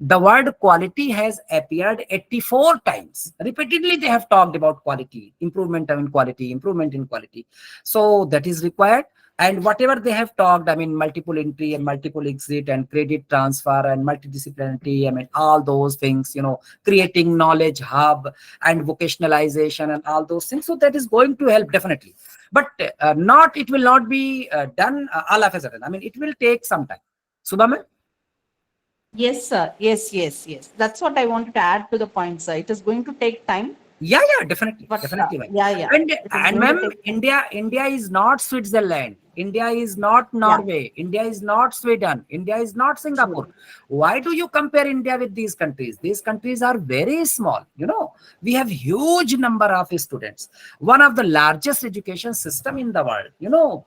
the word quality has appeared 84 times. Repeatedly, they have talked about quality, improvement in quality, improvement in quality. So that is required. And whatever they have talked, I mean, multiple entry and multiple exit and credit transfer and multidisciplinarity, I mean, all those things, you know, creating knowledge hub and vocationalization and all those things. So that is going to help definitely. But it will not be done all of a sudden. I mean, it will take some time. Subhaman? Yes, sir. Yes. That's what I wanted to add to the point, sir. It is going to take time. Yeah, definitely. But, Definitely. yeah. And ma'am, India is not Switzerland. India is not Norway. Yeah. India is not Sweden. India is not Singapore. Sure. Why do you compare India with these countries? These countries are very small. You know, we have huge number of students. One of the largest education system in the world. You know,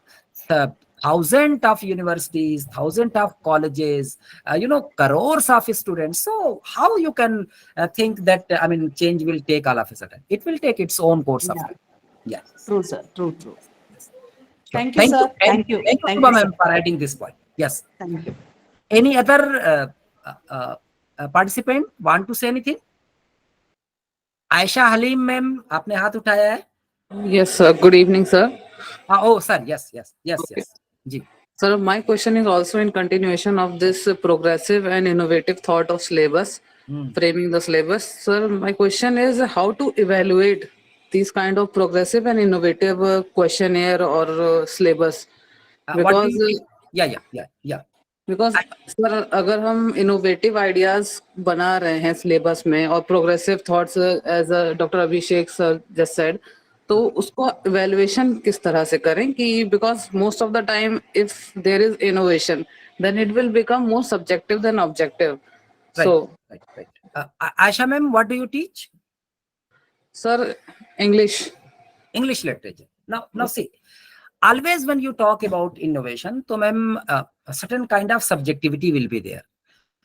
thousands of universities, thousands of colleges, you know, crores of students. So how you can think that, I mean, change will take all of a sudden? It will take its own course of time. Yeah. True, sir. True. Yes. Thank you, sir. Thank you. Thank you, ma'am, for adding this point. Yes. Thank you. Any other participant want to say anything? Aisha Halim, ma'am, आपने हाथ उठाया है? Yes, sir. Good evening, sir. Oh, sir. Yes. Okay. Ji. Sir, my question is also in continuation of this progressive and innovative thought of syllabus, framing the syllabus. Sir, my question is how to evaluate these kind of progressive and innovative questionnaire or syllabus. Because because sir, अगर हम innovative ideas बना रहे हैं syllabus में और progressive thoughts as Dr. Abhishek sir just said, तो उसको evaluation किस तरह से करें कि because most of the time if there is innovation then it will become more subjective than objective. Right. So right. Aisha ma'am, what do you teach? Sir, English literature. Now see, always when you talk about innovation, so ma'am, a certain kind of subjectivity will be there.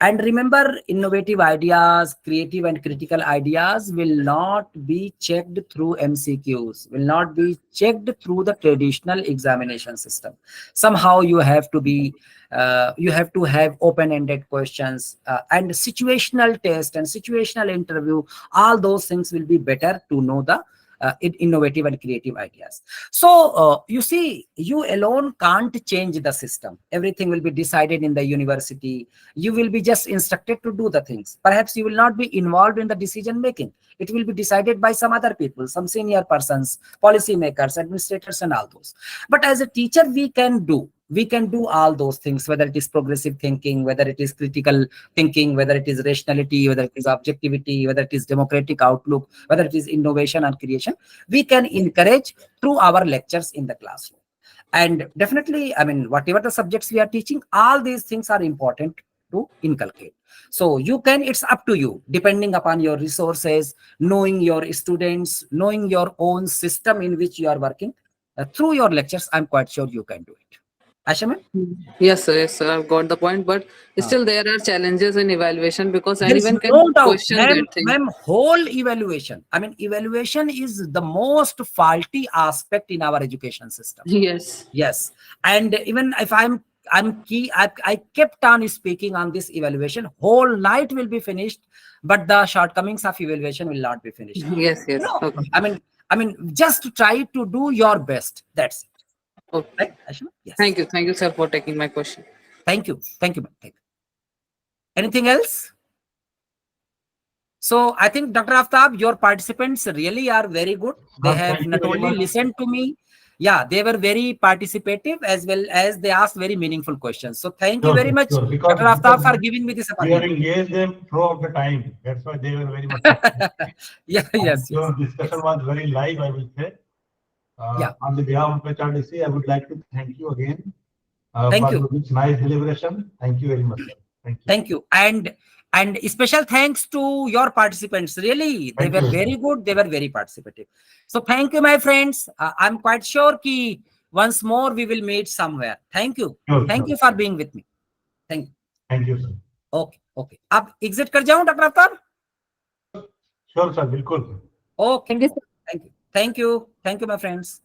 And remember, innovative ideas, creative and critical ideas will not be checked through MCQs, will not be checked through the traditional examination system. Somehow you have to be, you have to have open-ended questions and situational test and situational interview. All those things will be better to know the innovative and creative ideas. So you see, you alone can't change the system. Everything will be decided in the university. You will be just instructed to do the things. Perhaps you will not be involved in the decision making. It will be decided by some other people, some senior persons, policy makers, administrators, and all those. But as a teacher, we can do all those things, whether it is progressive thinking, whether it is critical thinking, whether it is rationality, whether it is objectivity, whether it is democratic outlook, whether it is innovation and creation. We can encourage through our lectures in the classroom. And definitely, I mean, whatever the subjects we are teaching, all these things are important to inculcate. So you can, it's up to you, depending upon your resources, knowing your students, knowing your own system in which you are working. Through your lectures, I'm quite sure you can do it. Asha? Yes, sir, I've got the point, but still there are challenges in evaluation because There is anyone can no doubt, question that thing. Ma'am, whole evaluation. I mean, evaluation is the most faulty aspect in our education system. Yes. And even if I kept on speaking on this evaluation, whole night will be finished, but the shortcomings of evaluation will not be finished. Yes. No, Okay. I mean, just try to do your best. That's it. Okay. Right, Ashma? Yes. Thank you, sir, for taking my question. Thank you, ma'am. Anything else? So I think, Dr. Aftab, your participants really are very good. They have not only listened to me, they were very participative as well as they asked very meaningful questions. So thank you very much, Dr. Aftab, for giving me this opportunity. We have engaged them throughout the time. That's why they were very much. Yes. Your discussion was very live, I will say. On the behalf of HRDC, I would like to thank you again for this nice deliberation. Thank you very much, sir. Thank you. And And special thanks to your participants. Really, they Thank were you. very good. They were very participative. So thank you, my friends. I'm quite sure ki once more we will meet somewhere. Thank you. Sure, Thank sure. you for being with me. Thank you. Thank you, sir. Okay, okay. अब exit कर जाऊं doctor अफ्तार? Sure, sir. बिल्कुल. Okay. Thank you, sir. Thank you. Thank you. Thank you, my friends.